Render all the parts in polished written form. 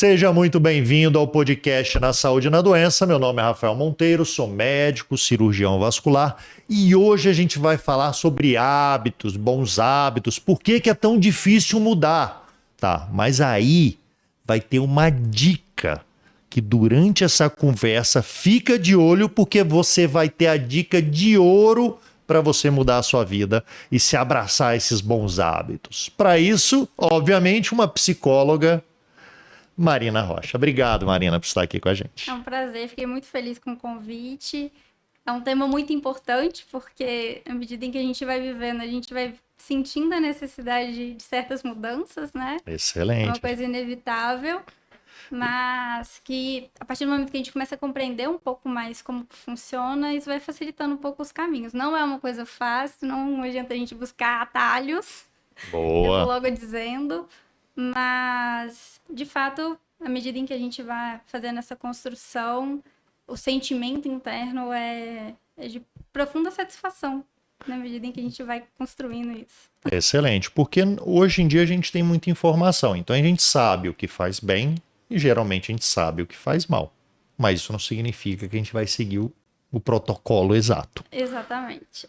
Seja muito bem-vindo ao podcast Na Saúde e na Doença. Meu nome é Rafael Monteiro, sou médico, cirurgião vascular e hoje a gente vai falar sobre hábitos, bons hábitos, por que é tão difícil mudar, tá? Mas aí vai ter uma dica que durante essa conversa fica de olho porque você vai ter a dica de ouro para você mudar a sua vida e se abraçar a esses bons hábitos. Para isso, obviamente, uma psicóloga, Marina Rocha. Obrigado, Marina, por estar aqui com a gente. É um prazer, fiquei muito feliz com o convite. É um tema muito importante, porque à medida em que a gente vai vivendo, a gente vai sentindo a necessidade de certas mudanças, né? Excelente. É uma coisa inevitável, mas que a partir do momento que a gente começa a compreender um pouco mais como funciona, isso vai facilitando um pouco os caminhos. Não é uma coisa fácil, não adianta a gente buscar atalhos, Boa. eu vou logo dizendo. Mas, de fato, à medida em que a gente vai fazendo essa construção, o sentimento interno é de profunda satisfação, na medida em que a gente vai construindo isso. Excelente, porque hoje em dia a gente tem muita informação, então a gente sabe o que faz bem e geralmente a gente sabe o que faz mal. Mas isso não significa que a gente vai seguir o protocolo exato. Exatamente.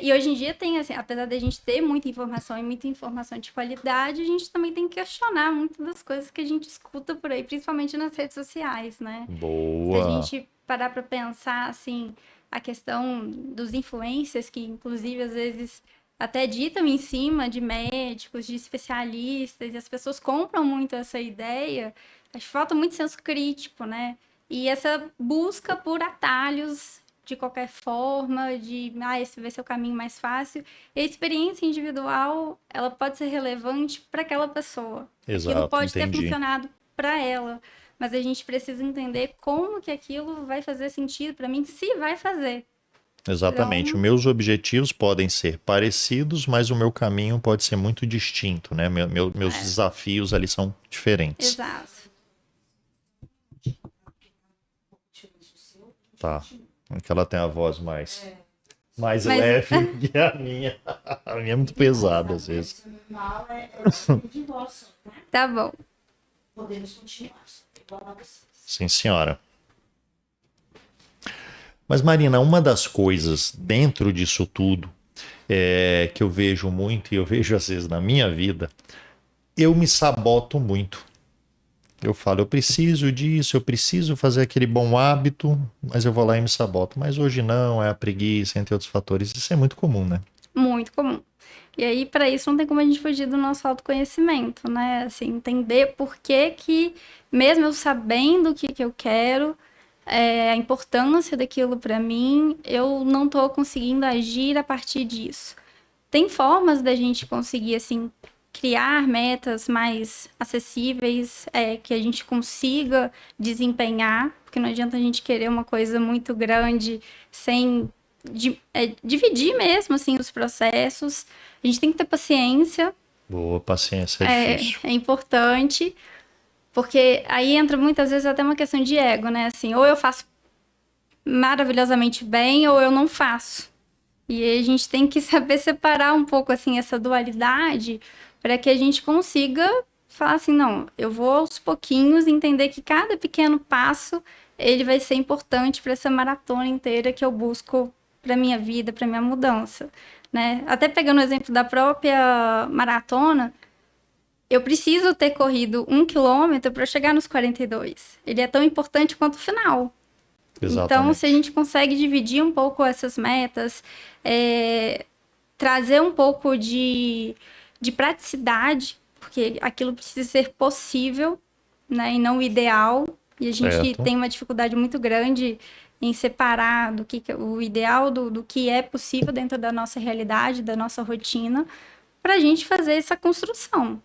E hoje em dia tem, assim, apesar de a gente ter muita informação e muita informação de qualidade, a gente também tem que questionar muitas das coisas que a gente escuta por aí, principalmente nas redes sociais, né? Boa. Se a gente parar para pensar, assim, a questão dos influencers, que inclusive às vezes até ditam em cima de médicos, de especialistas, e as pessoas compram muito essa ideia, acho que falta muito senso crítico, né? E essa busca por atalhos de qualquer forma, esse vai ser o caminho mais fácil. E a experiência individual, ela pode ser relevante para aquela pessoa. Exato, aquilo pode entendi. ter funcionado para ela, mas a gente precisa entender como que aquilo vai fazer sentido para mim, se vai fazer. Exatamente. Então, Meus objetivos podem ser parecidos, mas o meu caminho pode ser muito distinto, né? Meus desafios ali são diferentes. exato. Tá. Porque ela tem a voz mais Mas- leve que a minha. A minha é muito pesada às vezes. Normal é de voz, né? Tá bom. Podemos continuar. Igual a vocês. Sim, senhora. Mas, Marina, uma das coisas dentro disso tudo que eu vejo muito, e eu vejo às vezes na minha vida, eu me saboto muito. Eu falo, eu preciso disso, eu preciso fazer aquele bom hábito, mas eu vou lá e me saboto. Mas hoje não, é a preguiça, entre outros fatores. Isso é muito comum, né? Muito comum. E aí, para isso, não tem como a gente fugir do nosso autoconhecimento, né? Assim, entender por que mesmo eu sabendo o que eu quero, a importância daquilo para mim, eu não tô conseguindo agir a partir disso. Tem formas da gente conseguir, assim, criar metas mais acessíveis, que a gente consiga desempenhar, porque não adianta a gente querer uma coisa muito grande sem dividir mesmo, assim, os processos. A gente tem que ter paciência, Boa, paciência é difícil. é importante, porque aí entra muitas vezes até uma questão de ego, né? Assim, ou eu faço maravilhosamente bem, ou eu não faço. E aí a gente tem que saber separar um pouco, assim, essa dualidade para que a gente consiga falar assim, não, eu vou aos pouquinhos entender que cada pequeno passo, ele vai ser importante para essa maratona inteira que eu busco para minha vida, para minha mudança, né? Até pegando o exemplo da própria maratona, eu preciso ter corrido 1 quilômetro para chegar nos 42. Ele é tão importante quanto o final. Exatamente. Então, se a gente consegue dividir um pouco essas metas, trazer um pouco de praticidade, porque aquilo precisa ser possível, né, e não o ideal. E a gente Certo. tem uma dificuldade muito grande em separar o ideal do que é possível dentro da nossa realidade, da nossa rotina, para a gente fazer essa construção.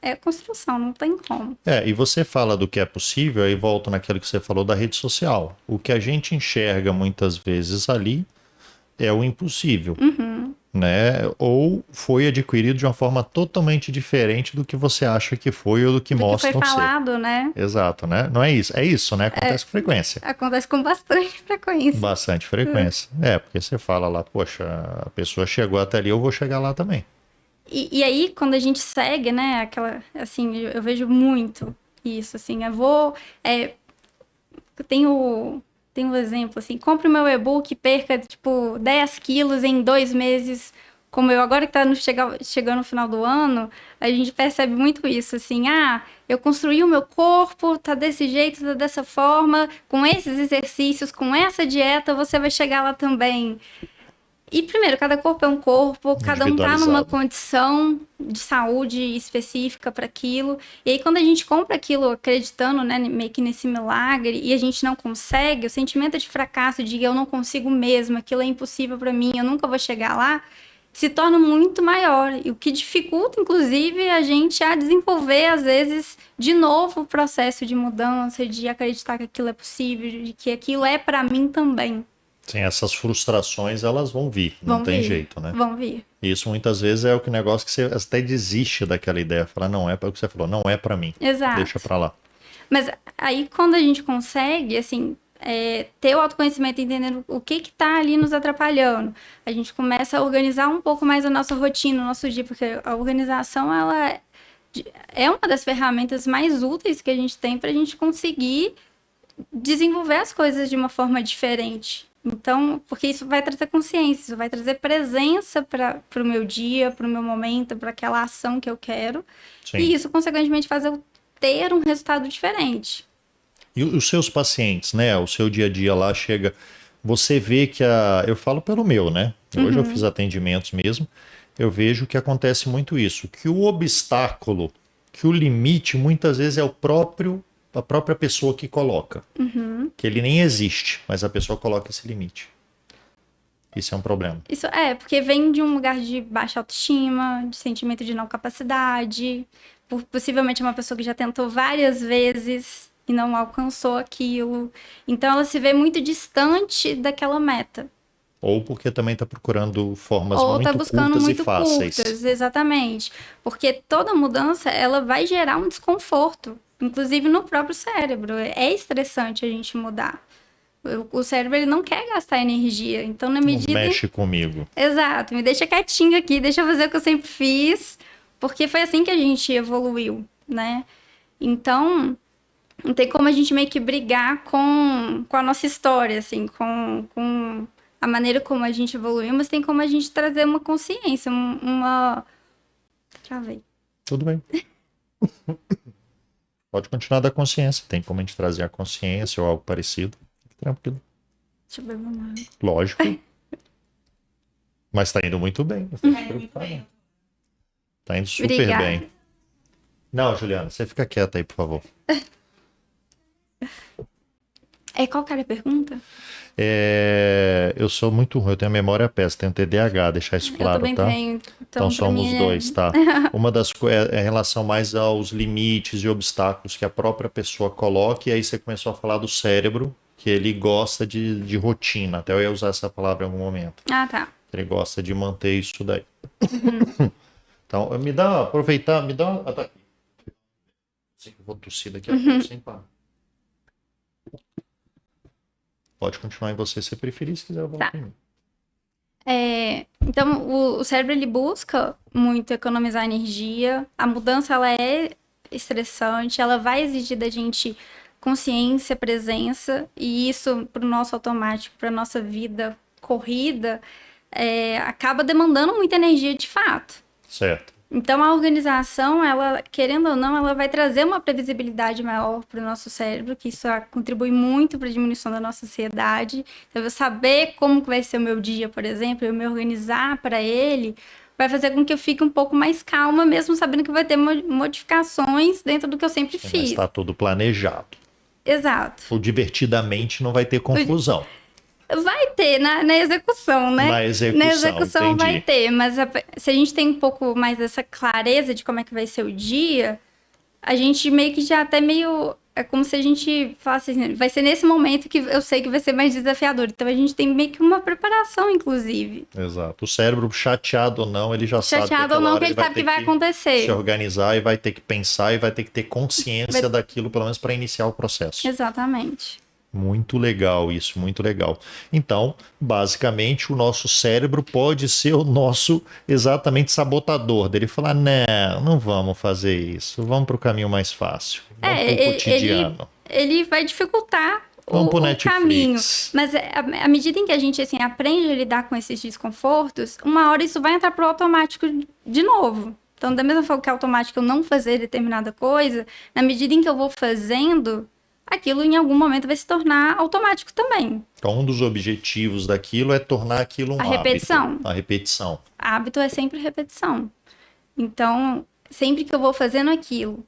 É construção, não tem como. E você fala do que é possível, aí volta naquilo que você falou da rede social. O que a gente enxerga muitas vezes ali é o impossível, né? Ou foi adquirido de uma forma totalmente diferente do que você acha que foi ou do que Do que mostram foi ser. falado, né? Exato, né? Não é isso? É isso, né? Acontece com frequência. Acontece com bastante frequência. Bastante frequência. Porque você fala lá, poxa, a pessoa chegou até ali, eu vou chegar lá também. E aí, quando a gente segue, né, aquela, assim, eu vejo muito Isso, assim, tem um exemplo, assim, compre o meu e-book e perca, tipo, 10 quilos em 2 meses, como eu. Agora que tá chegando no final do ano, a gente percebe muito isso, assim, eu construí o meu corpo, tá desse jeito, tá dessa forma, com esses exercícios, com essa dieta, você vai chegar lá também. E primeiro, cada corpo é um corpo, cada um tá numa Individualizado. condição de saúde específica para aquilo. E aí, quando a gente compra aquilo acreditando, né, meio que nesse milagre, e a gente não consegue, o sentimento de fracasso, de eu não consigo mesmo, aquilo é impossível para mim, eu nunca vou chegar lá, se torna muito maior. E o que dificulta, inclusive, a gente a desenvolver, às vezes, de novo o processo de mudança, de acreditar que aquilo é possível, de que aquilo é para mim também. Sim, essas frustrações, elas vão vir, não tem jeito, né? Vão vir. Isso muitas vezes é o que negócio que você até desiste daquela ideia, fala, não é para o que você falou, não é para mim. Exato. Deixa para lá. Mas aí quando a gente consegue, assim, ter o autoconhecimento, entendendo o que tá ali nos atrapalhando, a gente começa a organizar um pouco mais a nossa rotina, o nosso dia, porque a organização, ela é uma das ferramentas mais úteis que a gente tem para a gente conseguir desenvolver as coisas de uma forma diferente. Então, porque isso vai trazer consciência, isso vai trazer presença para o meu dia, para o meu momento, para aquela ação que eu quero. Sim. E isso, consequentemente, faz eu ter um resultado diferente. E os seus pacientes, né? O seu dia a dia lá chega. Você vê que eu falo pelo meu, né? Hoje eu fiz atendimentos mesmo. Eu vejo que acontece muito isso. Que o obstáculo, que o limite, muitas vezes é a própria pessoa que coloca. Que ele nem existe, mas a pessoa coloca esse limite. Isso é um problema. Isso porque vem de um lugar de baixa autoestima, de sentimento de não capacidade. Possivelmente é uma pessoa que já tentou várias vezes e não alcançou aquilo. Então ela se vê muito distante daquela meta. Ou porque também está procurando formas Ou muito tá buscando curtas muito e fáceis. curtas, exatamente. Porque toda mudança, ela vai gerar um desconforto, inclusive no próprio cérebro. É estressante a gente mudar. O cérebro, ele não quer gastar energia. Então, na medida... Não mexe comigo. Exato. Me deixa quietinho aqui, deixa eu fazer o que eu sempre fiz. Porque foi assim que a gente evoluiu, né? Então, não tem como a gente meio que brigar com a nossa história, assim, com a maneira como a gente evoluiu, mas tem como a gente trazer uma consciência, Travei. Tudo bem. Pode continuar da consciência. Tem como a gente trazer a consciência ou algo parecido. Tranquilo. Deixa eu beber uma água. Lógico. Mas tá indo muito bem. Não fica preocupado, não. Tá indo super Obrigada. bem. Não, Juliana, você fica quieta aí, por favor. Qual que era a pergunta? Eu sou muito ruim, eu tenho a memória péssima, tenho TDAH, deixar isso claro, eu também tá? tenho. Então pra somos mim dois, tá? Uma das coisas é em relação mais aos limites e obstáculos que a própria pessoa coloca, e aí você começou a falar do cérebro, que ele gosta de rotina, até eu ia usar essa palavra em algum momento. Ah, tá. Ele gosta de manter isso daí. Então, aproveitar, me dá uma... tá aqui. Sei que eu vou tossir daqui a pouco, sem parar. Pode continuar em você se preferir, se quiser eu volto Tá. em mim. Então, o cérebro, ele busca muito economizar energia. A mudança, ela é estressante, ela vai exigir da gente consciência, presença, e isso, para o nosso automático, para nossa vida corrida, acaba demandando muita energia de fato. Certo. Então, a organização, ela, querendo ou não, ela vai trazer uma previsibilidade maior para o nosso cérebro, que isso contribui muito para a diminuição da nossa ansiedade. Então, eu saber como que vai ser o meu dia, por exemplo, eu me organizar para ele, vai fazer com que eu fique um pouco mais calma, mesmo sabendo que vai ter modificações dentro do que eu sempre Mas fiz. está tudo planejado. Exato. O divertidamente não vai ter confusão. Vai ter na execução, né? Na execução, entendi. Vai ter, mas se a gente tem um pouco mais dessa clareza de como é que vai ser o dia, a gente meio que já até meio... É como se a gente falasse assim, vai ser nesse momento que eu sei que vai ser mais desafiador. Então a gente tem meio que uma preparação, inclusive. Exato. O cérebro, chateado ou não, ele já sabe que Chateado ou não, que ele sabe que vai acontecer. se organizar e vai ter que pensar e vai ter que ter consciência daquilo, pelo menos para iniciar o processo. Exatamente. Muito legal isso, muito legal. Então, basicamente, o nosso cérebro pode ser o nosso exatamente sabotador dele falar, não vamos fazer isso, vamos para o caminho mais fácil, vamos para o cotidiano. Ele vai dificultar Vamos pro o caminho. Netflix. Mas à medida em que a gente assim, aprende a lidar com esses desconfortos, uma hora isso vai entrar pro automático de novo. Então, da mesma forma que é automático eu não fazer determinada coisa, na medida em que eu vou fazendo, aquilo em algum momento vai se tornar automático também. Então, um dos objetivos daquilo é tornar aquilo um hábito. Repetição. A repetição. Hábito é sempre repetição. Então, sempre que eu vou fazendo aquilo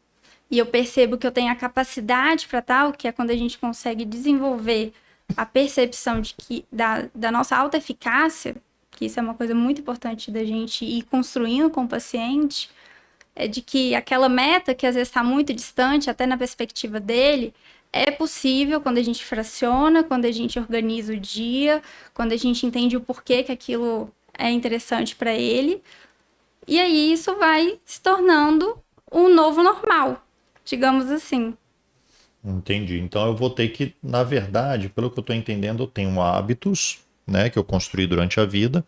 e eu percebo que eu tenho a capacidade para tal, que é quando a gente consegue desenvolver a percepção de que da nossa autoeficácia, que isso é uma coisa muito importante da gente ir construindo com o paciente, é de que aquela meta que às vezes está muito distante, até na perspectiva dele, é possível quando a gente fraciona, quando a gente organiza o dia, quando a gente entende o porquê que aquilo é interessante para ele. E aí isso vai se tornando um novo normal, digamos assim. Entendi. Então eu vou ter que, na verdade, pelo que eu estou entendendo, eu tenho hábitos, né, que eu construí durante a vida,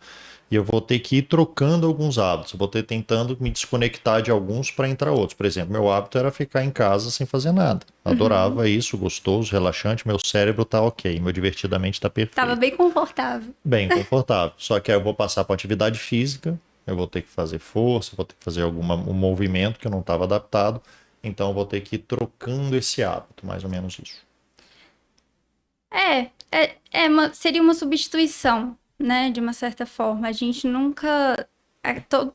e eu vou ter que ir trocando alguns hábitos. Eu vou ter tentando me desconectar de alguns para entrar outros. Por exemplo, meu hábito era ficar em casa sem fazer nada. Adorava isso, gostoso, relaxante, meu cérebro tá ok, meu divertidamente tá perfeito. Tava bem confortável. Bem confortável. Só que aí eu vou passar para atividade física, eu vou ter que fazer força, vou ter que fazer um movimento que eu não estava adaptado. Então eu vou ter que ir trocando esse hábito, mais ou menos isso. Seria uma substituição, né, de uma certa forma. A gente nunca...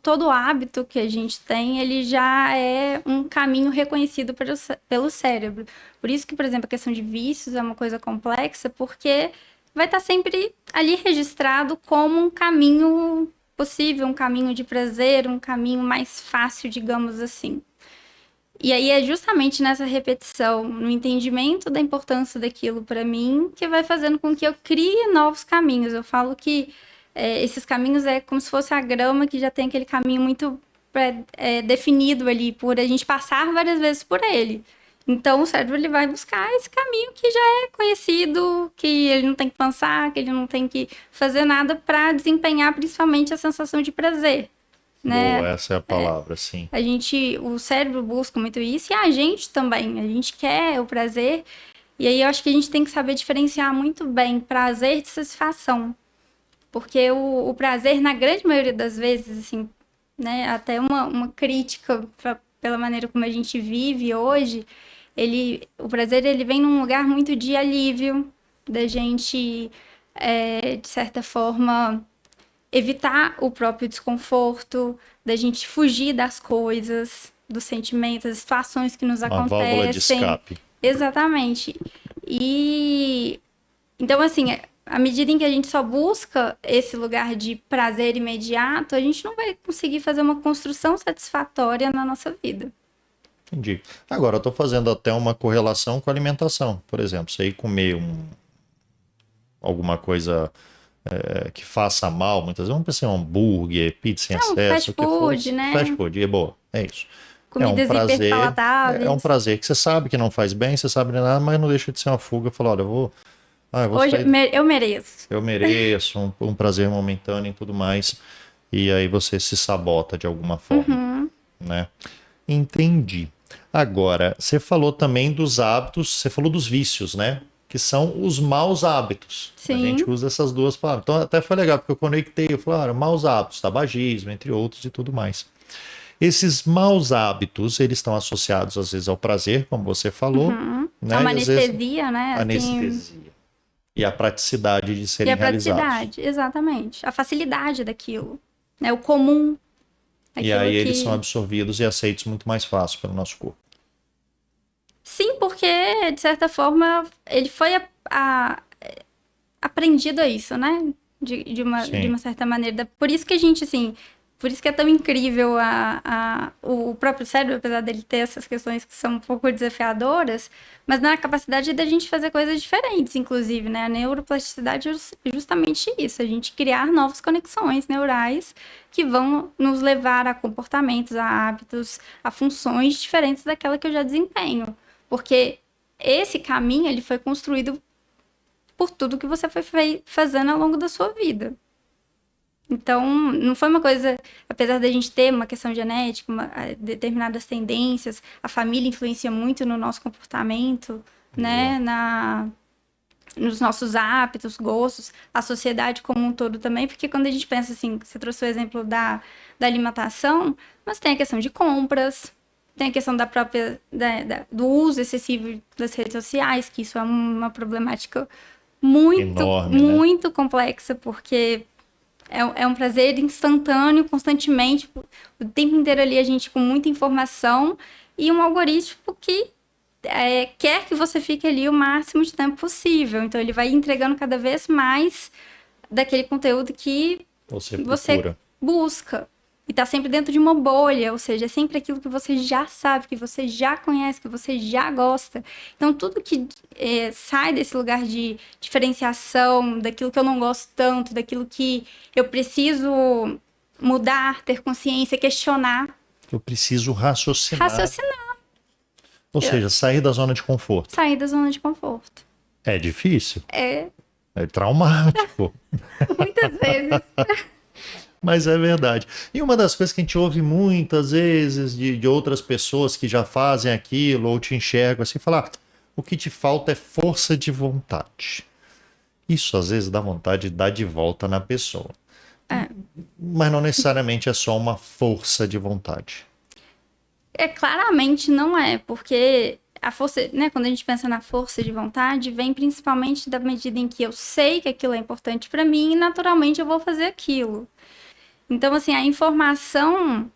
todo hábito que a gente tem, ele já é um caminho reconhecido pelo cérebro. Por isso que, por exemplo, a questão de vícios é uma coisa complexa, porque vai estar sempre ali registrado como um caminho possível, um caminho de prazer, um caminho mais fácil, digamos assim. E aí é justamente nessa repetição, no entendimento da importância daquilo para mim, que vai fazendo com que eu crie novos caminhos. Eu falo que esses caminhos é como se fosse a grama que já tem aquele caminho muito definido ali, por a gente passar várias vezes por ele. Então o cérebro ele vai buscar esse caminho que já é conhecido, que ele não tem que pensar, que ele não tem que fazer nada para desempenhar principalmente a sensação de prazer. Né? Boa, essa é a palavra, sim. O cérebro busca muito isso e a gente também, a gente quer o prazer, e aí eu acho que a gente tem que saber diferenciar muito bem prazer de satisfação, porque o prazer, na grande maioria das vezes, assim, né, até uma crítica pela maneira como a gente vive hoje, o prazer ele vem num lugar muito de alívio, da gente, de certa forma, evitar o próprio desconforto, da gente fugir das coisas, dos sentimentos, das situações que nos acontecem. Uma válvula de escape. Exatamente. E então, assim, à medida em que a gente só busca esse lugar de prazer imediato, a gente não vai conseguir fazer uma construção satisfatória na nossa vida. Entendi. Agora, eu estou fazendo até uma correlação com a alimentação. Por exemplo, você ir comer alguma coisa que faça mal, muitas vezes, vamos pensar em um hambúrguer, pizza em excesso, fast o que food, for. né? Fast food, é boa, é isso. Comidas hiperpalatáveis. É um prazer que você sabe que não faz bem, você sabe de nada, mas não deixa de ser uma fuga. Falar, olha, eu vou Hoje sair... eu mereço. Eu mereço um prazer momentâneo e tudo mais. E aí você se sabota de alguma forma, né? Entendi. Agora, você falou também dos hábitos, você falou dos vícios, né? Que são os maus hábitos. Sim. A gente usa essas duas palavras. Então até foi legal, porque eu conectei, eu falei, maus hábitos, tabagismo, entre outros e tudo mais. Esses maus hábitos, eles estão associados às vezes ao prazer, como você falou. Né? É uma anestesia, vezes, né? Anestesia. E a praticidade de serem realizados. E a praticidade, exatamente. A facilidade daquilo. Né? O comum. E aí eles são absorvidos e aceitos muito mais fácil pelo nosso corpo. Sim, porque, de certa forma, ele foi aprendido a isso, né? De uma certa maneira. Por isso que a gente, assim... Por isso que é tão incrível o próprio cérebro, apesar dele ter essas questões que são um pouco desafiadoras, mas na capacidade da gente fazer coisas diferentes, inclusive, né? A neuroplasticidade é justamente isso, a gente criar novas conexões neurais que vão nos levar a comportamentos, a hábitos, a funções diferentes daquela que eu já desempenho. Porque esse caminho, ele foi construído por tudo que você foi fazendo ao longo da sua vida. Então, não foi uma coisa, apesar da gente ter uma questão genética, determinadas tendências, a família influencia muito no nosso comportamento, né, nos nossos hábitos, gostos, a sociedade como um todo também, porque quando a gente pensa assim, você trouxe o exemplo da alimentação, mas tem a questão de compras, tem a questão da própria, do uso excessivo das redes sociais, que isso é uma problemática muito, enorme, né? muito complexa, porque é um prazer instantâneo, constantemente, o tempo inteiro ali a gente com muita informação e um algoritmo que quer que você fique ali o máximo de tempo possível. Então, ele vai entregando cada vez mais daquele conteúdo que Você você busca. E tá sempre dentro de uma bolha, ou seja, é sempre aquilo que você já sabe, que você já conhece, que você já gosta. Então, tudo que sai desse lugar de diferenciação, daquilo que eu não gosto tanto, daquilo que eu preciso mudar, ter consciência, questionar. Eu preciso raciocinar. Ou seja, sair da zona de conforto. Sair da zona de conforto. É difícil? É traumático. muitas vezes. Mas é verdade. E uma das coisas que a gente ouve muitas vezes de outras pessoas que já fazem aquilo ou te enxergam assim, falar, o que te falta é força de vontade. Isso às vezes dá vontade de dar de volta na pessoa. Mas não necessariamente é só uma força de vontade. Claramente não é, porque a força, né, quando a gente pensa na força de vontade, vem principalmente da medida em que eu sei que aquilo é importante para mim e naturalmente eu vou fazer aquilo. Então, assim, a informação,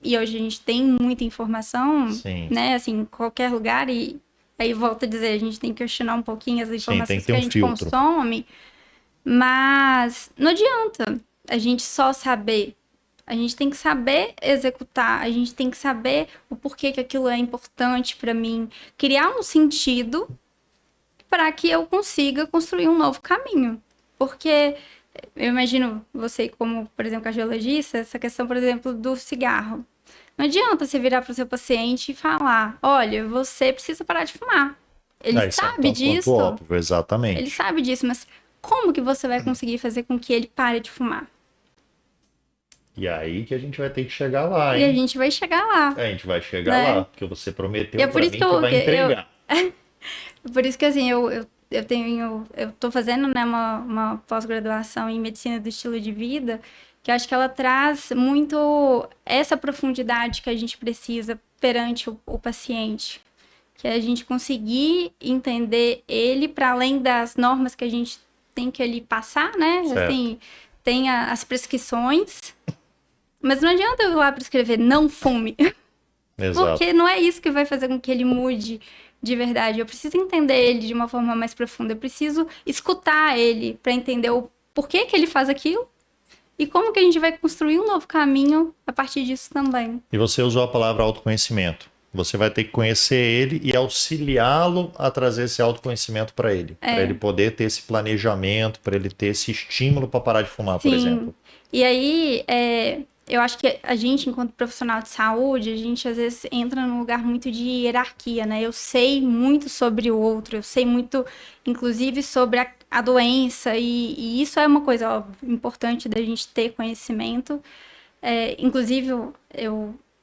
e hoje a gente tem muita informação, Sim. né, assim, em qualquer lugar, e aí volto a dizer, a gente tem que questionar um pouquinho as informações que a gente consome, mas não adianta a gente só saber. A gente tem que saber executar, a gente tem que saber o porquê que aquilo é importante para mim, criar um sentido para que eu consiga construir um novo caminho. Porque eu imagino você como, por exemplo, cardiologista, essa questão, por exemplo, do cigarro. Não adianta você virar para o seu paciente e falar, olha, você precisa parar de fumar. Ele sabe disso. Óbvio, exatamente. Ele sabe disso, mas como que você vai conseguir fazer com que ele pare de fumar? E aí que a gente vai ter que chegar lá, hein? E a gente vai chegar lá. A gente vai chegar lá, porque você prometeu é por pra isso mim que que vai entregar. Por isso que, assim, eu tô fazendo, né, uma pós-graduação em medicina do estilo de vida, que eu acho que ela traz muito essa profundidade que a gente precisa perante o paciente. Que é a gente conseguir entender ele para além das normas que a gente tem que ali passar, né? Certo. Assim, tem as prescrições, mas não adianta eu ir lá prescrever não fume. Exato. Porque não é isso que vai fazer com que ele mude de verdade. Eu preciso entender ele de uma forma mais profunda. Eu preciso escutar ele para entender o porquê que ele faz aquilo e como que a gente vai construir um novo caminho a partir disso também. E você usou a palavra autoconhecimento. Você vai ter que conhecer ele e auxiliá-lo a trazer esse autoconhecimento para ele. Para ele poder ter esse planejamento, para ele ter esse estímulo para parar de fumar, por exemplo. E aí, eu acho que a gente, enquanto profissional de saúde, a gente às vezes entra num lugar muito de hierarquia, né? Eu sei muito sobre o outro, eu sei muito, inclusive, sobre a doença, e isso é uma coisa óbvio, importante da gente ter conhecimento. Inclusive,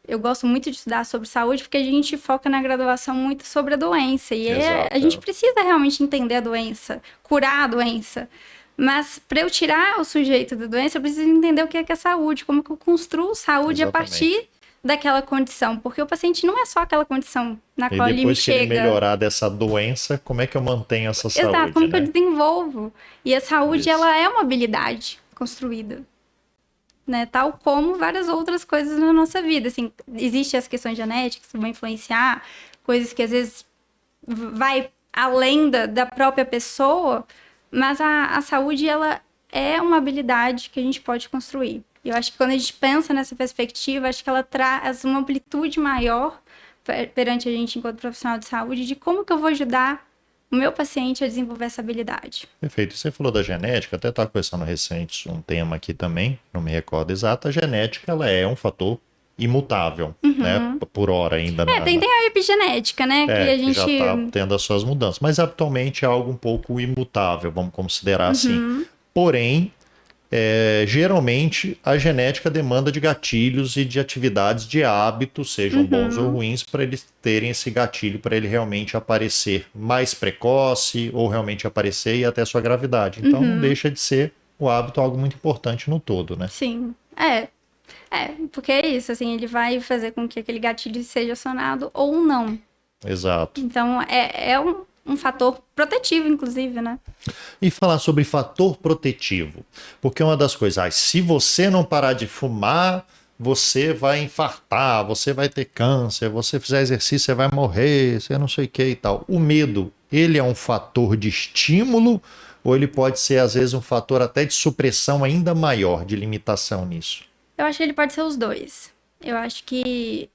eu gosto muito de estudar sobre saúde, porque a gente foca na graduação muito sobre a doença, e a gente precisa realmente entender a doença, curar a doença. Mas para eu tirar o sujeito da doença, eu preciso entender o que é saúde, como que eu construo saúde a partir daquela condição. Porque o paciente não é só aquela condição na qual ele me chega. E depois que ele melhorar dessa doença, como é que eu mantenho essa saúde? Exato, como que eu desenvolvo? E a saúde, ela é uma habilidade construída. Né? Tal como várias outras coisas na nossa vida. Assim, existem as questões genéticas que vão influenciar, coisas que às vezes vai além da própria pessoa, mas a saúde, ela é uma habilidade que a gente pode construir. E eu acho que quando a gente pensa nessa perspectiva, acho que ela traz uma amplitude maior perante a gente enquanto profissional de saúde, de como que eu vou ajudar o meu paciente a desenvolver essa habilidade. Perfeito. Você falou da genética, até estava conversando recente um tema aqui também, não me recordo exato. A genética, ela é um fator imutável, né? Por hora ainda. Tem a epigenética, né? Que a gente... já está tendo as suas mudanças. Mas atualmente é algo um pouco imutável, vamos considerar assim. Porém, geralmente a genética demanda de gatilhos e de atividades de hábito, sejam bons ou ruins, para eles terem esse gatilho, para ele realmente aparecer mais precoce ou realmente aparecer e até sua gravidade. Então não deixa de ser o hábito algo muito importante no todo, né? Sim, porque é isso, assim, ele vai fazer com que aquele gatilho seja acionado ou não. Exato. Então, é um fator protetivo, inclusive, né? E falar sobre fator protetivo, porque uma das coisas, se você não parar de fumar, você vai infartar, você vai ter câncer, você fizer exercício, você vai morrer, você não sei o que e tal. O medo, ele é um fator de estímulo ou ele pode ser, às vezes, um fator até de supressão ainda maior, de limitação nisso? Eu acho que ele pode ser os dois. Eu acho que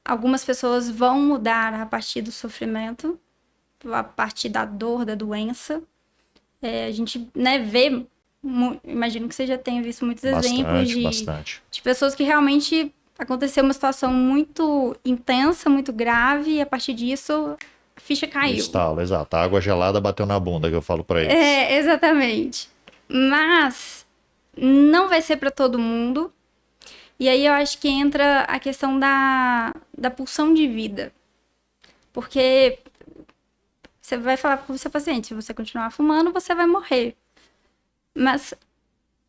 algumas pessoas vão mudar a partir do sofrimento, a partir da dor, da doença. A gente, né, vê, imagino que você já tenha visto muitos exemplos de pessoas que realmente aconteceu uma situação muito intensa, muito grave, e a partir disso a ficha caiu. Estalo, exato. A água gelada bateu na bunda, que eu falo pra eles. Exatamente. Mas não vai ser para todo mundo. E aí eu acho que entra a questão da pulsão de vida. Porque você vai falar para o seu paciente, se você continuar fumando, você vai morrer. Mas,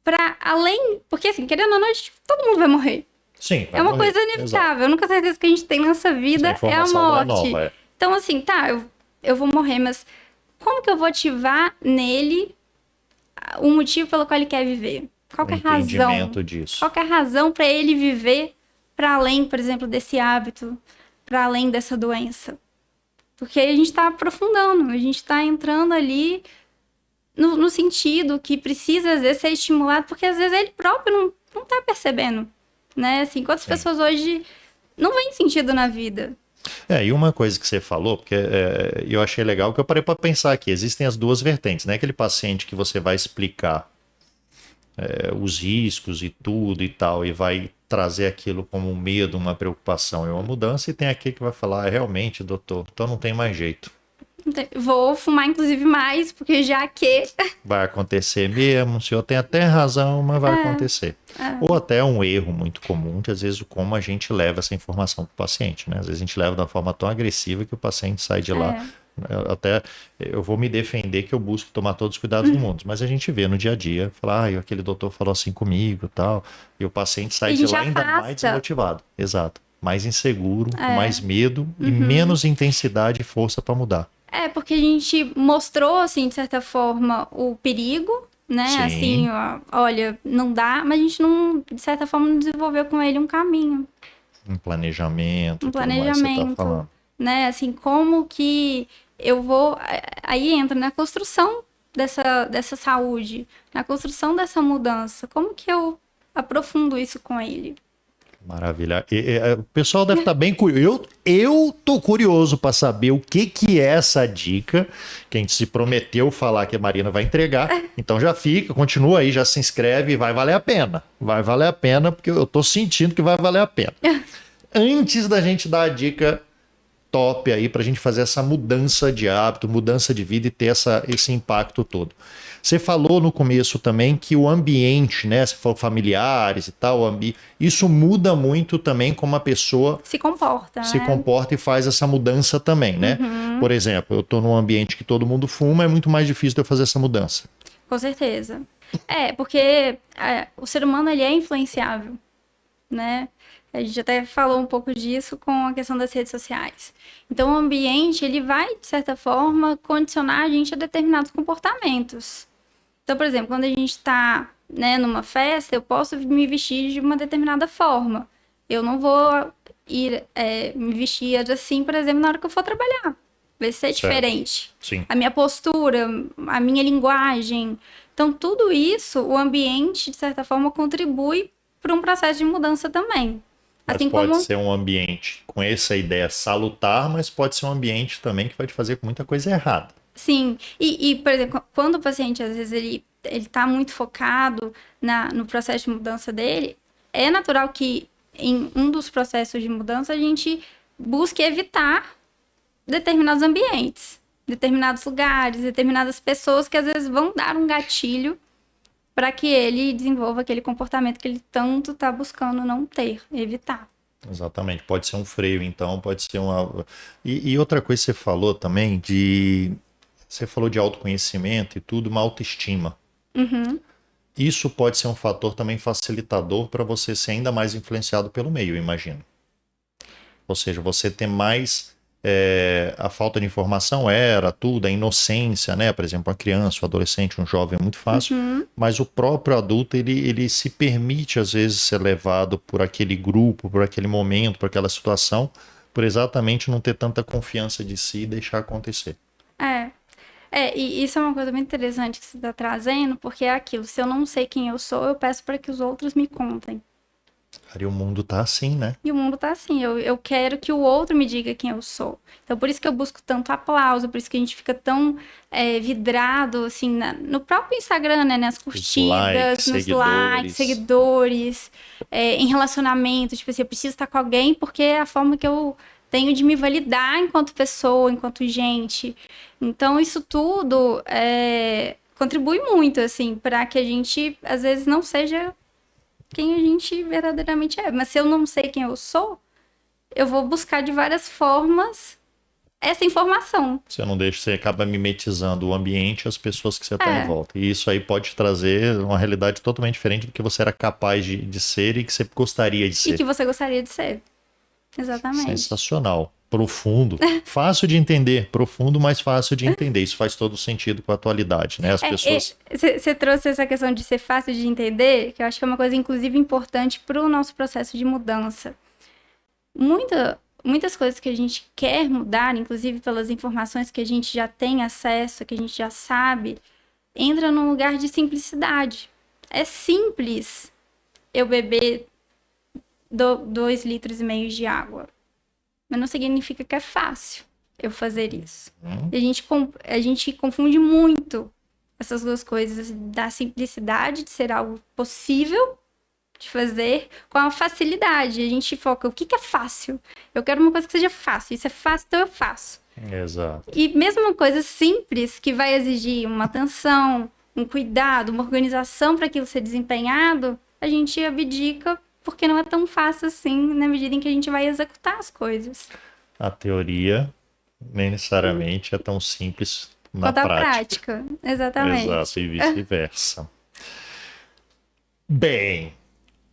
para além... Porque, assim, querendo ou não, todo mundo vai morrer. Sim, vai É uma morrer. coisa inevitável. A única certeza que a gente tem nessa vida é a morte. Então, assim, eu vou morrer, mas como que eu vou ativar nele o motivo pelo qual ele quer viver? Qual que é a razão? Disso. Qual que é a razão para ele viver para além, por exemplo, desse hábito, para além dessa doença? Porque a gente está aprofundando, a gente está entrando ali no sentido que precisa, às vezes, ser estimulado, porque às vezes ele próprio não está percebendo, né? Assim, quantas pessoas hoje não veem sentido na vida? E uma coisa que você falou, porque eu achei legal, que eu parei para pensar aqui, existem as duas vertentes, né? Aquele paciente que você vai explicar os riscos e tudo e tal, e vai trazer aquilo como um medo, uma preocupação e uma mudança, e tem aquele que vai falar, realmente, doutor, então não tem mais jeito. Vou fumar, inclusive, mais, porque já que... Vai acontecer mesmo, o senhor tem até razão, mas vai acontecer. Ou até um erro muito comum, que às vezes como a gente leva essa informação para o paciente, né? Às vezes a gente leva de uma forma tão agressiva que o paciente sai de lá. Até eu vou me defender que eu busco tomar todos os cuidados do mundo, mas a gente vê no dia a dia, falar, aquele doutor falou assim comigo, tal, e o paciente sai de lá ainda mais desmotivado. Exato. Mais inseguro, com mais medo e menos intensidade e força para mudar. Porque a gente mostrou, assim, de certa forma, o perigo, né? Sim. Assim, olha, não dá, mas a gente não, de certa forma, não desenvolveu com ele um caminho. Um planejamento, tudo mais que você tá falando. Né? Assim, como que eu vou... Aí entra na construção dessa saúde, na construção dessa mudança. Como que eu aprofundo isso com ele? Maravilha. O pessoal deve estar bem curioso. Eu tô curioso para saber o que é essa dica que a gente se prometeu falar que a Marina vai entregar. Então já fica, continua aí, já se inscreve, vai valer a pena. Vai valer a pena, porque eu tô sentindo que vai valer a pena. Antes da gente dar a dica top aí pra gente fazer essa mudança de hábito, mudança de vida e ter esse impacto todo. Você falou no começo também que o ambiente, né? Você falou familiares e tal, isso muda muito também como a pessoa se comporta, e faz essa mudança também, né? Por exemplo, eu tô num ambiente que todo mundo fuma, é muito mais difícil de eu fazer essa mudança. Com certeza. Porque o ser humano, ele é influenciável, né? A gente até falou um pouco disso com a questão das redes sociais. Então, o ambiente, ele vai, de certa forma, condicionar a gente a determinados comportamentos. Então, por exemplo, quando a gente está, né, numa festa, eu posso me vestir de uma determinada forma. Eu não vou me vestir assim, por exemplo, na hora que eu for trabalhar. Vai ser diferente. Sim. A minha postura, a minha linguagem. Então, tudo isso, o ambiente, de certa forma, contribui para um processo de mudança também. Mas assim pode ser um ambiente com essa ideia salutar, mas pode ser um ambiente também que vai te fazer com muita coisa errada. Sim, e por exemplo, quando o paciente, às vezes, ele tá muito focado no processo de mudança dele, é natural que em um dos processos de mudança, a gente busque evitar determinados ambientes, determinados lugares, determinadas pessoas que às vezes vão dar um gatilho para que ele desenvolva aquele comportamento que ele tanto está buscando não ter, evitar. Exatamente, pode ser um freio, então, pode ser uma. E outra coisa que você falou também de. Você falou de autoconhecimento e tudo, uma autoestima. Uhum. Isso pode ser um fator também facilitador para você ser ainda mais influenciado pelo meio, eu imagino. Ou seja, você ter mais. A falta de informação era tudo, a inocência, né? Por exemplo, uma criança, um adolescente, um jovem é muito fácil, mas o próprio adulto, ele se permite, às vezes, ser levado por aquele grupo, por aquele momento, por aquela situação, por exatamente não ter tanta confiança de si e deixar acontecer. E isso é uma coisa muito interessante que você está trazendo, porque é aquilo, se eu não sei quem eu sou, eu peço para que os outros me contem. Cara, e o mundo tá assim, né? E o mundo tá assim, eu quero que o outro me diga quem eu sou. Então, por isso que eu busco tanto aplauso, por isso que a gente fica tão vidrado, assim, no próprio Instagram, né? Nas curtidas, nos likes, seguidores, em relacionamento. Tipo assim, eu preciso estar com alguém porque é a forma que eu tenho de me validar enquanto pessoa, enquanto gente. Então, isso tudo contribui muito, assim, para que a gente, às vezes, não seja quem a gente verdadeiramente é. Mas se eu não sei quem eu sou, eu vou buscar de várias formas essa informação. Você não deixa, você acaba mimetizando o ambiente e as pessoas que você está em volta. E isso aí pode trazer uma realidade totalmente diferente do que você era capaz de ser e que você gostaria de ser. E que você gostaria de ser. Exatamente. Sensacional. Profundo. Fácil de entender. Profundo, mas fácil de entender. Isso faz todo sentido com a atualidade, né? As pessoas... Você trouxe essa questão de ser fácil de entender, que eu acho que é uma coisa, inclusive, importante para o nosso processo de mudança. Muitas coisas que a gente quer mudar, inclusive pelas informações que a gente já tem acesso, que a gente já sabe, entra num lugar de simplicidade. É simples eu beber 2,5 litros de água. Mas não significa que é fácil eu fazer isso. E a gente confunde muito essas duas coisas, da simplicidade de ser algo possível de fazer com a facilidade. A gente foca, o que é fácil? Eu quero uma coisa que seja fácil. Isso é fácil, então eu faço. Exato. E mesmo uma coisa simples, que vai exigir uma atenção, um cuidado, uma organização para aquilo ser desempenhado, a gente abdica porque não é tão fácil assim, na medida em que a gente vai executar as coisas. A teoria nem necessariamente é tão simples na prática. Exatamente. Exato, e vice-versa. Bem,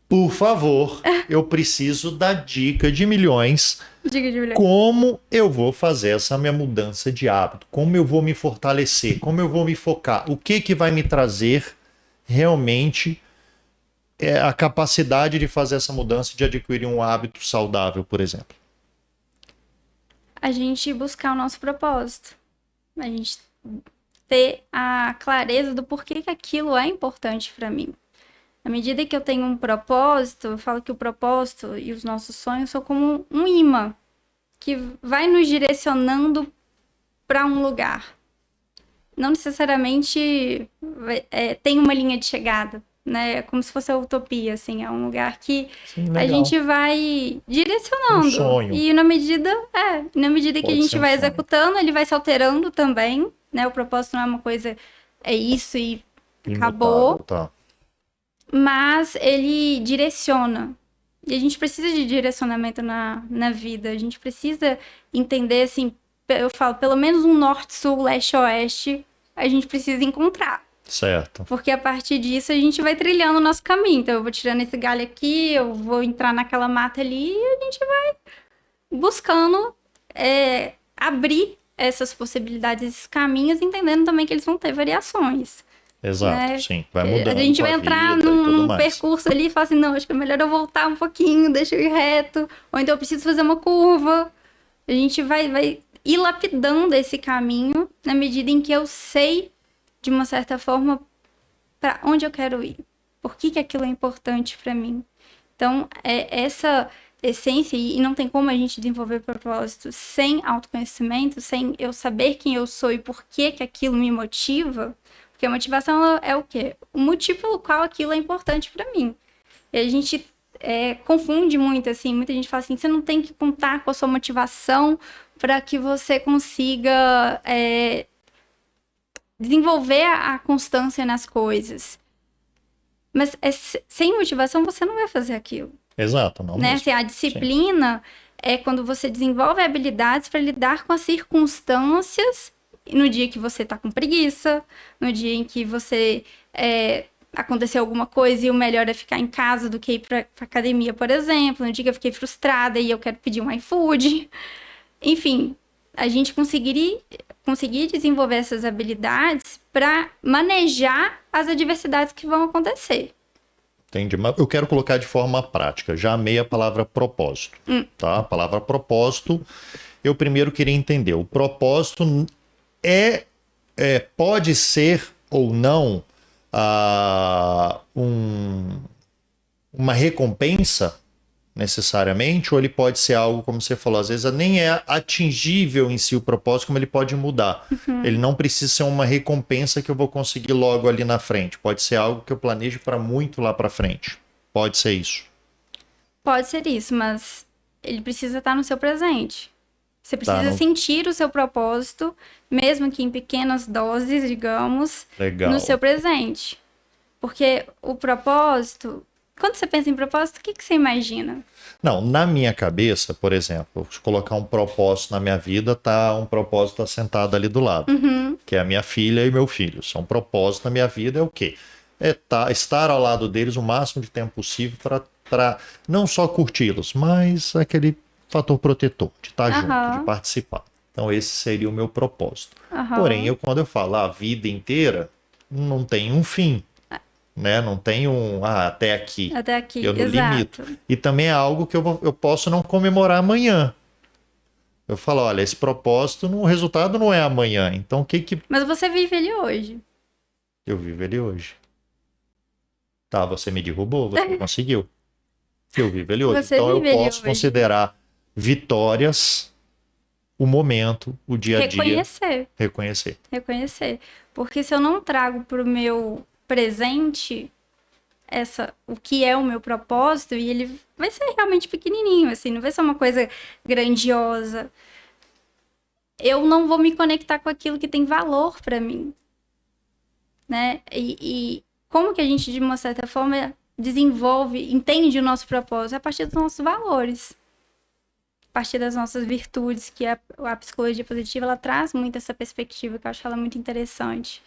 por favor, eu preciso da dica de milhões. Dica de milhões. Como eu vou fazer essa minha mudança de hábito? Como eu vou me fortalecer? Como eu vou me focar? O que vai me trazer realmente a capacidade de fazer essa mudança, de adquirir um hábito saudável, por exemplo? A gente buscar o nosso propósito. A gente ter a clareza do porquê que aquilo é importante para mim. À medida que eu tenho um propósito, eu falo que o propósito e os nossos sonhos são como um imã que vai nos direcionando para um lugar. Não necessariamente tem uma linha de chegada, né? É como se fosse a utopia, assim. É um lugar que a gente vai direcionando. Um sonho. E na medida que a gente vai executando, ele vai se alterando também, né? O propósito não é uma coisa, é isso e acabou. Tá. Mas ele direciona. E a gente precisa de direcionamento na vida. A gente precisa entender, assim, eu falo, pelo menos um norte, sul, leste, oeste, a gente precisa encontrar. Certo. Porque a partir disso a gente vai trilhando o nosso caminho. Então eu vou tirando esse galho aqui, eu vou entrar naquela mata ali e a gente vai buscando abrir essas possibilidades, esses caminhos, entendendo também que eles vão ter variações. Exato, né? Sim. Vai mudando. A gente vai entrar num percurso ali e falar assim, não, acho que é melhor eu voltar um pouquinho, deixa eu ir reto, ou então eu preciso fazer uma curva. A gente vai ir lapidando esse caminho na medida em que eu sei, de uma certa forma, para onde eu quero ir. Por que aquilo é importante para mim. Então, essa essência, e não tem como a gente desenvolver propósito sem autoconhecimento, sem eu saber quem eu sou e por que aquilo me motiva. Porque a motivação é o quê? O motivo pelo qual aquilo é importante para mim. E a gente confunde muito, assim. Muita gente fala assim, você não tem que contar com a sua motivação para que você consiga desenvolver a constância nas coisas. Mas sem motivação você não vai fazer aquilo. Exato, não Né? mesmo. Assim, a disciplina é quando você desenvolve habilidades para lidar com as circunstâncias no dia que você tá com preguiça, no dia em que você aconteceu alguma coisa e o melhor é ficar em casa do que ir pra academia, por exemplo, no dia que eu fiquei frustrada e eu quero pedir um iFood. Enfim, a gente conseguir desenvolver essas habilidades para manejar as adversidades que vão acontecer. Entendi, mas eu quero colocar de forma prática. Já amei a palavra propósito, tá? A palavra propósito, eu primeiro queria entender. O propósito pode ser ou não uma recompensa necessariamente, ou ele pode ser algo, como você falou, às vezes nem é atingível em si o propósito, como ele pode mudar. Ele não precisa ser uma recompensa que eu vou conseguir logo ali na frente. Pode ser algo que eu planejo para muito lá para frente. Pode ser isso. Pode ser isso, mas ele precisa estar no seu presente. Você precisa no- sentir o seu propósito, mesmo que em pequenas doses, digamos, Legal. no seu presente. Porque o propósito... Quando você pensa em propósito, o que você imagina? Não, na minha cabeça, por exemplo, se colocar um propósito na minha vida, tá um propósito assentado ali do lado, que é a minha filha e meu filho. São propósitos na minha vida, é o quê? Estar ao lado deles o máximo de tempo possível para não só curti-los, mas aquele fator protetor, de estar junto, de participar. Então esse seria o meu propósito. Porém, quando eu falo a vida inteira, não tem um fim. Né? Não tem até aqui. Até aqui, eu não exato. limito. E também é algo que eu posso não comemorar amanhã. Eu falo, olha, esse propósito, o resultado não é amanhã. Então o que Mas você vive ele hoje. eu vivo ele hoje? Tá, você me derrubou, você conseguiu. Eu vivo ele hoje. Você Então eu vive ele posso hoje. considerar vitórias, o momento, o dia a dia. Reconhecer. Porque se eu não trago pro meu presente o que é o meu propósito, e ele vai ser realmente pequenininho, assim, não vai ser uma coisa grandiosa. Eu não vou me conectar com aquilo que tem valor para mim, né? E como que a gente, de uma certa forma, entende o nosso propósito? É a partir dos nossos valores, a partir das nossas virtudes, que a psicologia positiva, ela traz muito essa perspectiva, que eu acho ela muito interessante.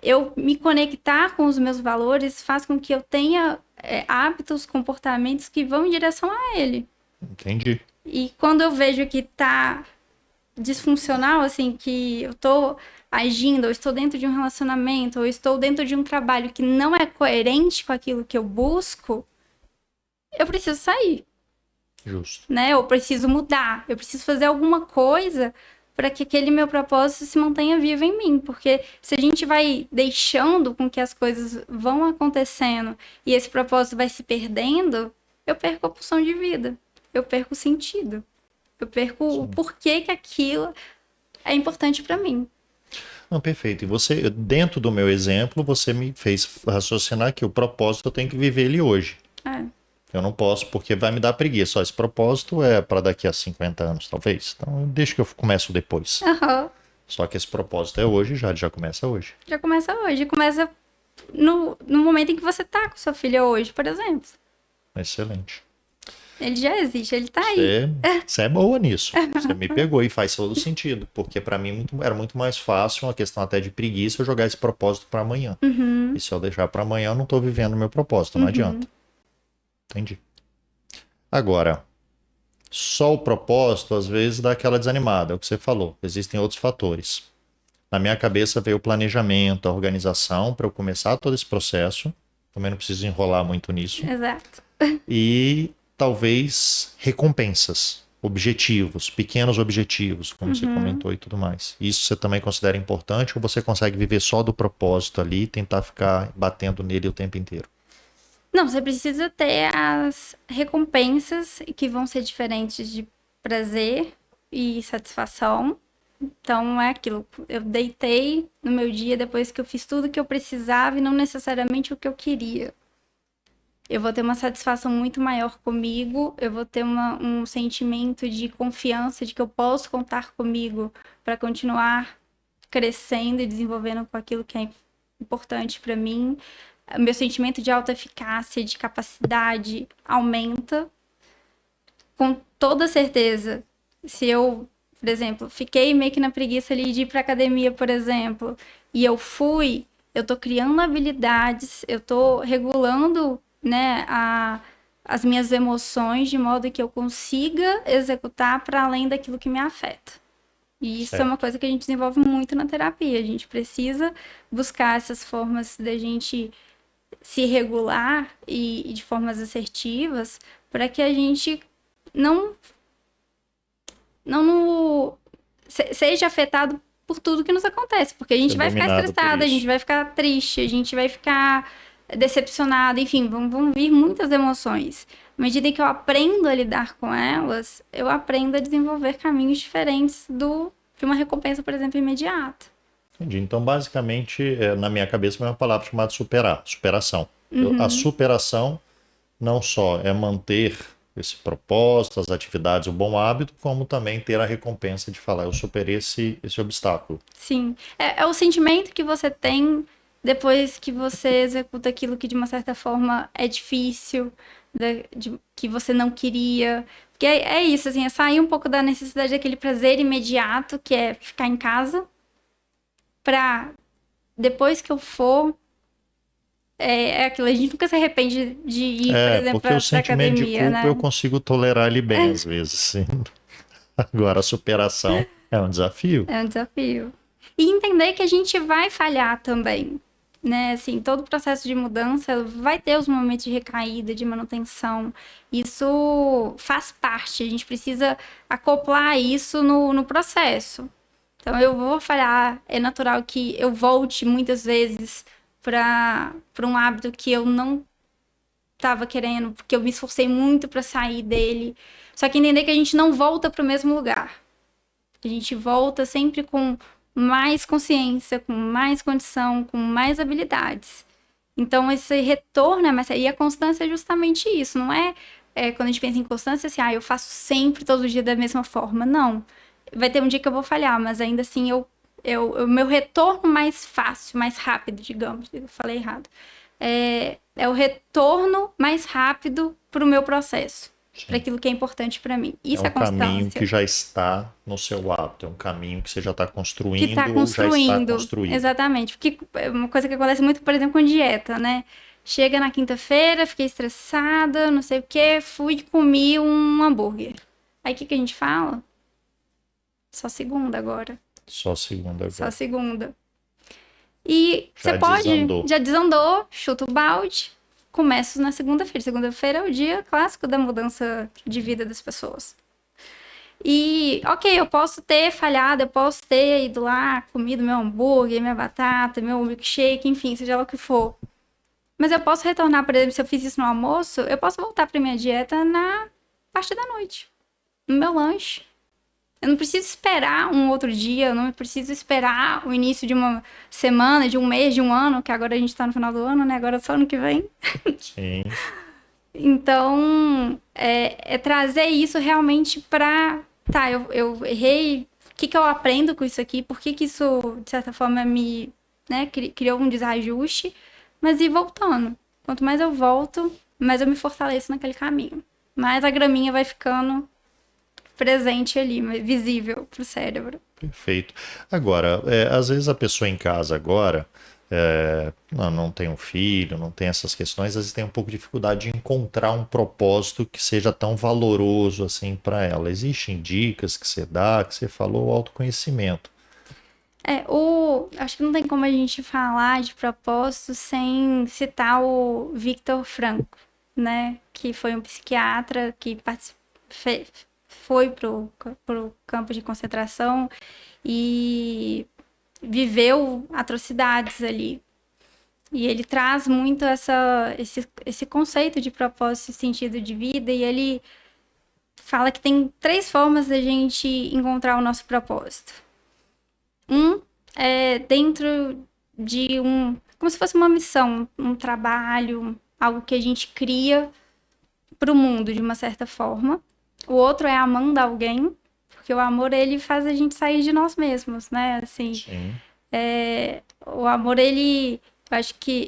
Eu me conectar com os meus valores faz com que eu tenha hábitos, comportamentos que vão em direção a ele. Entendi. E quando eu vejo que tá disfuncional, assim, que eu tô agindo, ou estou dentro de um relacionamento, ou estou dentro de um trabalho que não é coerente com aquilo que eu busco, eu preciso sair, Justo. né? Eu preciso mudar, eu preciso fazer alguma coisa para que aquele meu propósito se mantenha vivo em mim. Porque se a gente vai deixando com que as coisas vão acontecendo e esse propósito vai se perdendo, eu perco a pulsão de vida. Eu perco o sentido. Eu perco o porquê que aquilo é importante para mim. Não, perfeito. E você, dentro do meu exemplo, você me fez raciocinar que o propósito eu tenho que viver ele hoje. Eu não posso, porque vai me dar preguiça. Ó, esse propósito é para daqui a 50 anos, talvez. Então, deixa que eu começo depois. Só que esse propósito é hoje, já começa hoje. Já começa hoje. Começa no momento em que você tá com sua filha hoje, por exemplo. Excelente. Ele já existe, ele tá aí. Você é boa nisso. Você me pegou e faz todo sentido. Porque para mim era muito mais fácil, uma questão até de preguiça, eu jogar esse propósito para amanhã. E se eu deixar para amanhã, eu não tô vivendo o meu propósito, não adianta. Entendi. Agora, só o propósito, às vezes, dá aquela desanimada, é o que você falou. Existem outros fatores. Na minha cabeça veio o planejamento, a organização, para eu começar todo esse processo. Também não preciso enrolar muito nisso. Exato. E talvez recompensas, objetivos, pequenos objetivos, como você comentou e tudo mais. Isso você também considera importante ou você consegue viver só do propósito ali e tentar ficar batendo nele o tempo inteiro? Não, você precisa ter as recompensas que vão ser diferentes de prazer e satisfação. Então, é aquilo. Eu deitei no meu dia depois que eu fiz tudo que eu precisava e não necessariamente o que eu queria. eu vou ter uma satisfação muito maior comigo, eu vou ter um sentimento de confiança de que eu posso contar comigo para continuar crescendo e desenvolvendo com aquilo que é importante para mim. O meu sentimento de autoeficácia, de capacidade aumenta. Com toda certeza, se eu, por exemplo, fiquei meio que na preguiça ali de ir para academia, por exemplo, e eu fui, eu tô criando habilidades, eu tô regulando, né, as minhas emoções de modo que eu consiga executar para além daquilo que me afeta. E isso é uma coisa que a gente desenvolve muito na terapia. A gente precisa buscar essas formas da gente se regular e de formas assertivas para que a gente não seja afetado por tudo que nos acontece, porque a gente vai ficar estressada, a gente vai ficar triste, a gente vai ficar decepcionada, enfim, vão vir muitas emoções. À medida que eu aprendo a lidar com elas, eu aprendo a desenvolver caminhos diferentes de uma recompensa, por exemplo, imediata. Entendi. Então, basicamente, na minha cabeça, é uma palavra chamada superação. A superação não só é manter esse propósito, as atividades, o bom hábito, como também ter a recompensa de falar, eu superei esse obstáculo. Sim. É o sentimento que você tem depois que você executa aquilo que, de uma certa forma, é difícil, que você não queria. Porque é isso, assim, é sair um pouco da necessidade daquele prazer imediato, que é ficar em casa, pra depois que eu for, aquilo, a gente nunca se arrepende de ir, por exemplo, porque o sentimento academia, de culpa né? eu consigo tolerar ele bem às vezes, sim. Agora a superação é um desafio. É um desafio. E entender que a gente vai falhar também, né? Assim, todo processo de mudança vai ter os momentos de recaída, de manutenção. Isso faz parte, a gente precisa acoplar isso no processo. Então, eu vou falhar, é natural que eu volte muitas vezes para um hábito que eu não estava querendo, porque eu me esforcei muito para sair dele. Só que entender que a gente não volta para o mesmo lugar. A gente volta sempre com mais consciência, com mais condição, com mais habilidades. Então, esse retorno, e a constância é justamente isso. Não quando a gente pensa em constância, assim, eu faço sempre, todos os dias da mesma forma. Não. Vai ter um dia que eu vou falhar, mas ainda assim, o meu retorno mais fácil, mais rápido, digamos, eu falei errado, é o retorno mais rápido para o meu processo, para aquilo que é importante para mim. Isso é constância. É um caminho que já está no seu hábito, é um caminho que você já está construindo, que está construindo, já está construído. Exatamente, porque é uma coisa que acontece muito, por exemplo, com dieta, né? Chega na quinta-feira, fiquei estressada, não sei o que, fui e comi um hambúrguer. Aí o que a gente fala? Só segunda agora. Só segunda agora. Só segunda. E Já desandou. já desandou, chuta o balde, começo na segunda-feira. Segunda-feira é o dia clássico da mudança de vida das pessoas. E, ok, eu posso ter falhado, eu posso ter ido lá, comido meu hambúrguer, minha batata, meu milkshake, enfim, seja lá o que for. Mas eu posso retornar, por exemplo, se eu fiz isso no almoço, eu posso voltar para minha dieta na parte da noite, no meu lanche. Eu não preciso esperar um outro dia, eu não preciso esperar o início de uma semana, de um mês, de um ano, que agora a gente tá no final do ano, né? Agora é só ano que vem. Sim. Então, é trazer isso realmente pra... Tá, eu errei, o que eu aprendo com isso aqui? Por que isso, de certa forma, me criou um desajuste? Mas ir voltando. Quanto mais eu volto, mais eu me fortaleço naquele caminho. Mais a graminha vai ficando presente ali, visível pro cérebro. Perfeito. Agora, às vezes a pessoa em casa agora não tem um filho, não tem essas questões, às vezes tem um pouco de dificuldade de encontrar um propósito que seja tão valoroso assim para ela. Existem dicas que você dá, que você falou, o autoconhecimento. Acho que não tem como a gente falar de propósito sem citar o Viktor Frankl, né? Que foi um psiquiatra que foi pro campo de concentração e viveu atrocidades ali. E ele traz muito esse conceito de propósito e sentido de vida, e ele fala que tem 3 formas da gente encontrar o nosso propósito. É dentro de como se fosse uma missão, um trabalho, algo que a gente cria para o mundo de uma certa forma. O outro é amando alguém, porque o amor ele faz a gente sair de nós mesmos, né? Assim, Sim. o amor ele,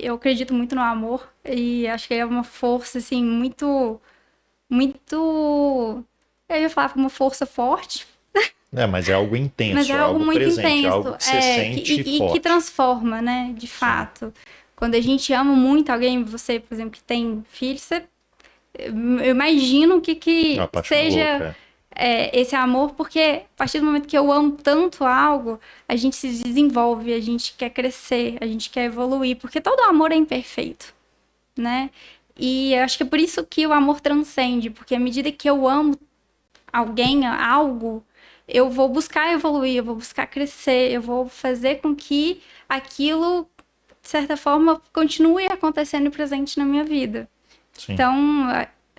eu acredito muito no amor e acho que é uma força assim muito, muito, eu ia falar uma força forte, Mas é algo intenso, mas é é algo algo muito presente, é intenso, algo que você sente que forte. transforma, né? De fato. Quando a gente ama muito alguém, você, por exemplo, que tem filho, eu imagino o que Uma paixão seja louca. esse amor, porque a partir do momento que eu amo tanto algo, a gente se desenvolve, a gente quer crescer, a gente quer evoluir, porque todo amor é imperfeito, né? E eu acho que é por isso que o amor transcende, porque à medida que eu amo alguém, algo, eu vou buscar evoluir, eu vou buscar crescer, eu vou fazer com que aquilo, de certa forma, continue acontecendo e presente na minha vida. Sim. Então,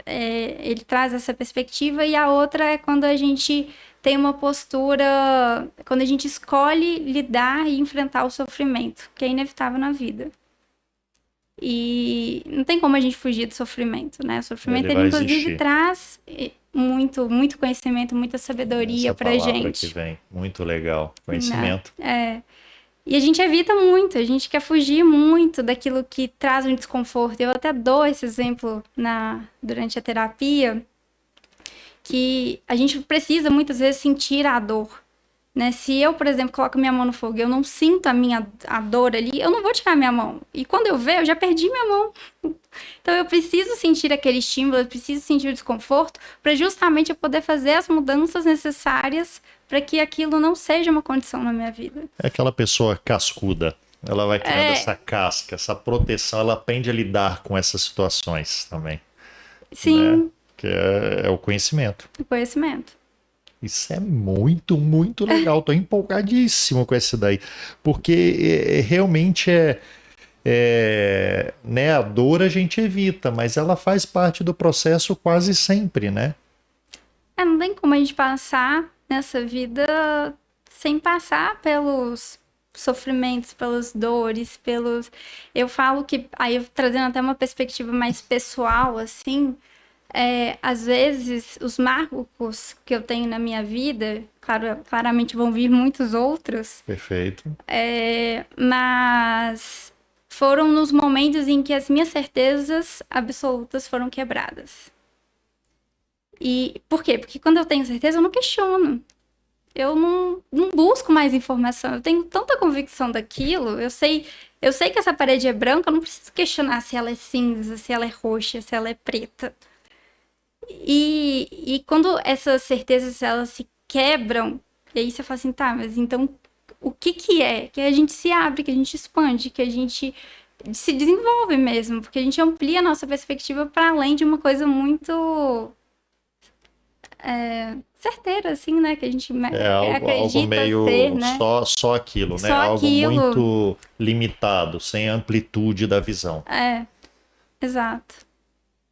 ele traz essa perspectiva, e a outra é quando a gente tem uma postura, quando a gente escolhe lidar e enfrentar o sofrimento, que é inevitável na vida. E não tem como a gente fugir do sofrimento, né? O sofrimento, Ele ele vai inclusive existir. traz muito, muito conhecimento, muita sabedoria Essa pra palavra que gente. vem, muito legal. Né? Conhecimento. E a gente evita muito, a gente quer fugir muito daquilo que traz um desconforto. Eu até dou esse exemplo durante a terapia, que a gente precisa muitas vezes sentir a dor, né? Se eu, por exemplo, coloco minha mão no fogo e eu não sinto a dor ali, eu não vou tirar minha mão. E quando eu ver, eu já perdi minha mão. Então eu preciso sentir aquele estímulo, eu preciso sentir o desconforto para justamente eu poder fazer as mudanças necessárias para que aquilo não seja uma condição na minha vida. É aquela pessoa cascuda. Ela vai criando essa casca, essa proteção, ela aprende a lidar com essas situações também. Sim, Né? Que é o conhecimento. o conhecimento. Isso é muito, muito legal. Tô empolgadíssimo com essa daí. Porque realmente né, a dor a gente evita, mas ela faz parte do processo quase sempre, né? Não tem como a gente passar nessa vida sem passar pelos sofrimentos, pelas dores, Eu falo que, aí eu trazendo até uma perspectiva mais pessoal, assim, às vezes os marcos que eu tenho na minha vida, claramente vão vir muitos outros, Perfeito. mas foram nos momentos em que as minhas certezas absolutas foram quebradas. E por quê? Porque quando eu tenho certeza, eu não questiono. Eu não busco mais informação. Eu tenho tanta convicção daquilo. Eu sei que essa parede é branca, eu não preciso questionar se ela é cinza, se ela é roxa, se ela é preta. E quando essas certezas elas se quebram, e aí você fala assim, tá, mas então o que é? Que a gente se abre, que a gente expande, que a gente se desenvolve mesmo, porque a gente amplia a nossa perspectiva para além de uma coisa muito certeira, assim, né? Que a gente Algo acredita meio ser, né? só aquilo, né? Só Algo aquilo. muito limitado, sem amplitude da visão. Exato.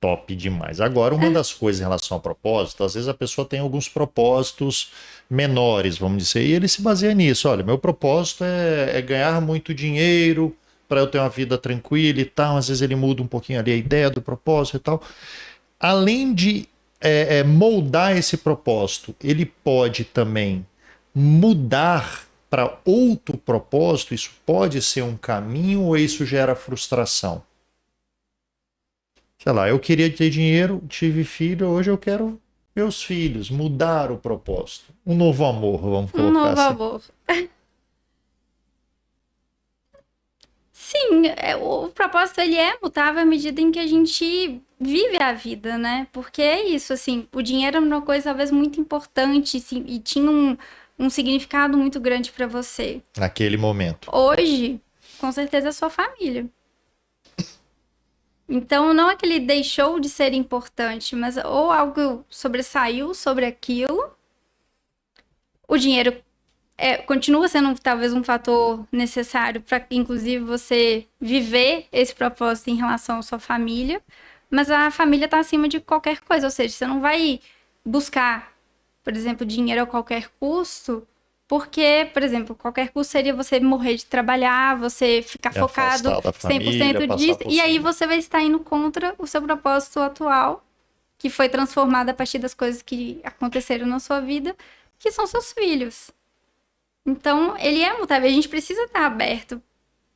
Top demais. Agora, uma das coisas em relação ao propósito, às vezes a pessoa tem alguns propósitos menores, vamos dizer, e ele se baseia nisso. Olha, meu propósito é ganhar muito dinheiro para eu ter uma vida tranquila e tal. Às vezes ele muda um pouquinho ali a ideia do propósito e tal. Além de moldar esse propósito, ele pode também mudar para outro propósito. Isso pode ser um caminho ou isso gera frustração? Sei lá, eu queria ter dinheiro, tive filho, hoje eu quero meus filhos, mudar o propósito. Um novo amor, vamos colocar Um novo assim. amor. Sim, o propósito ele é mutável à medida em que a gente vive a vida, né? Porque é isso, assim, o dinheiro é uma coisa talvez muito importante, sim, e tinha um significado muito grande para você. Naquele momento. Hoje, com certeza, é sua família. Então, não é que ele deixou de ser importante, mas ou algo sobressaiu sobre aquilo, o dinheiro continua sendo talvez um fator necessário para, inclusive, você viver esse propósito em relação à sua família, mas a família está acima de qualquer coisa, ou seja, você não vai buscar, por exemplo, dinheiro a qualquer custo Porque, por exemplo, qualquer custo seria você morrer de trabalhar, você ficar Me focado afastar da 100% família, passar disso, por e aí cima. você vai estar indo contra o seu propósito atual, que foi transformado a partir das coisas que aconteceram na sua vida, que são seus filhos. Então, ele é mutável, a gente precisa estar aberto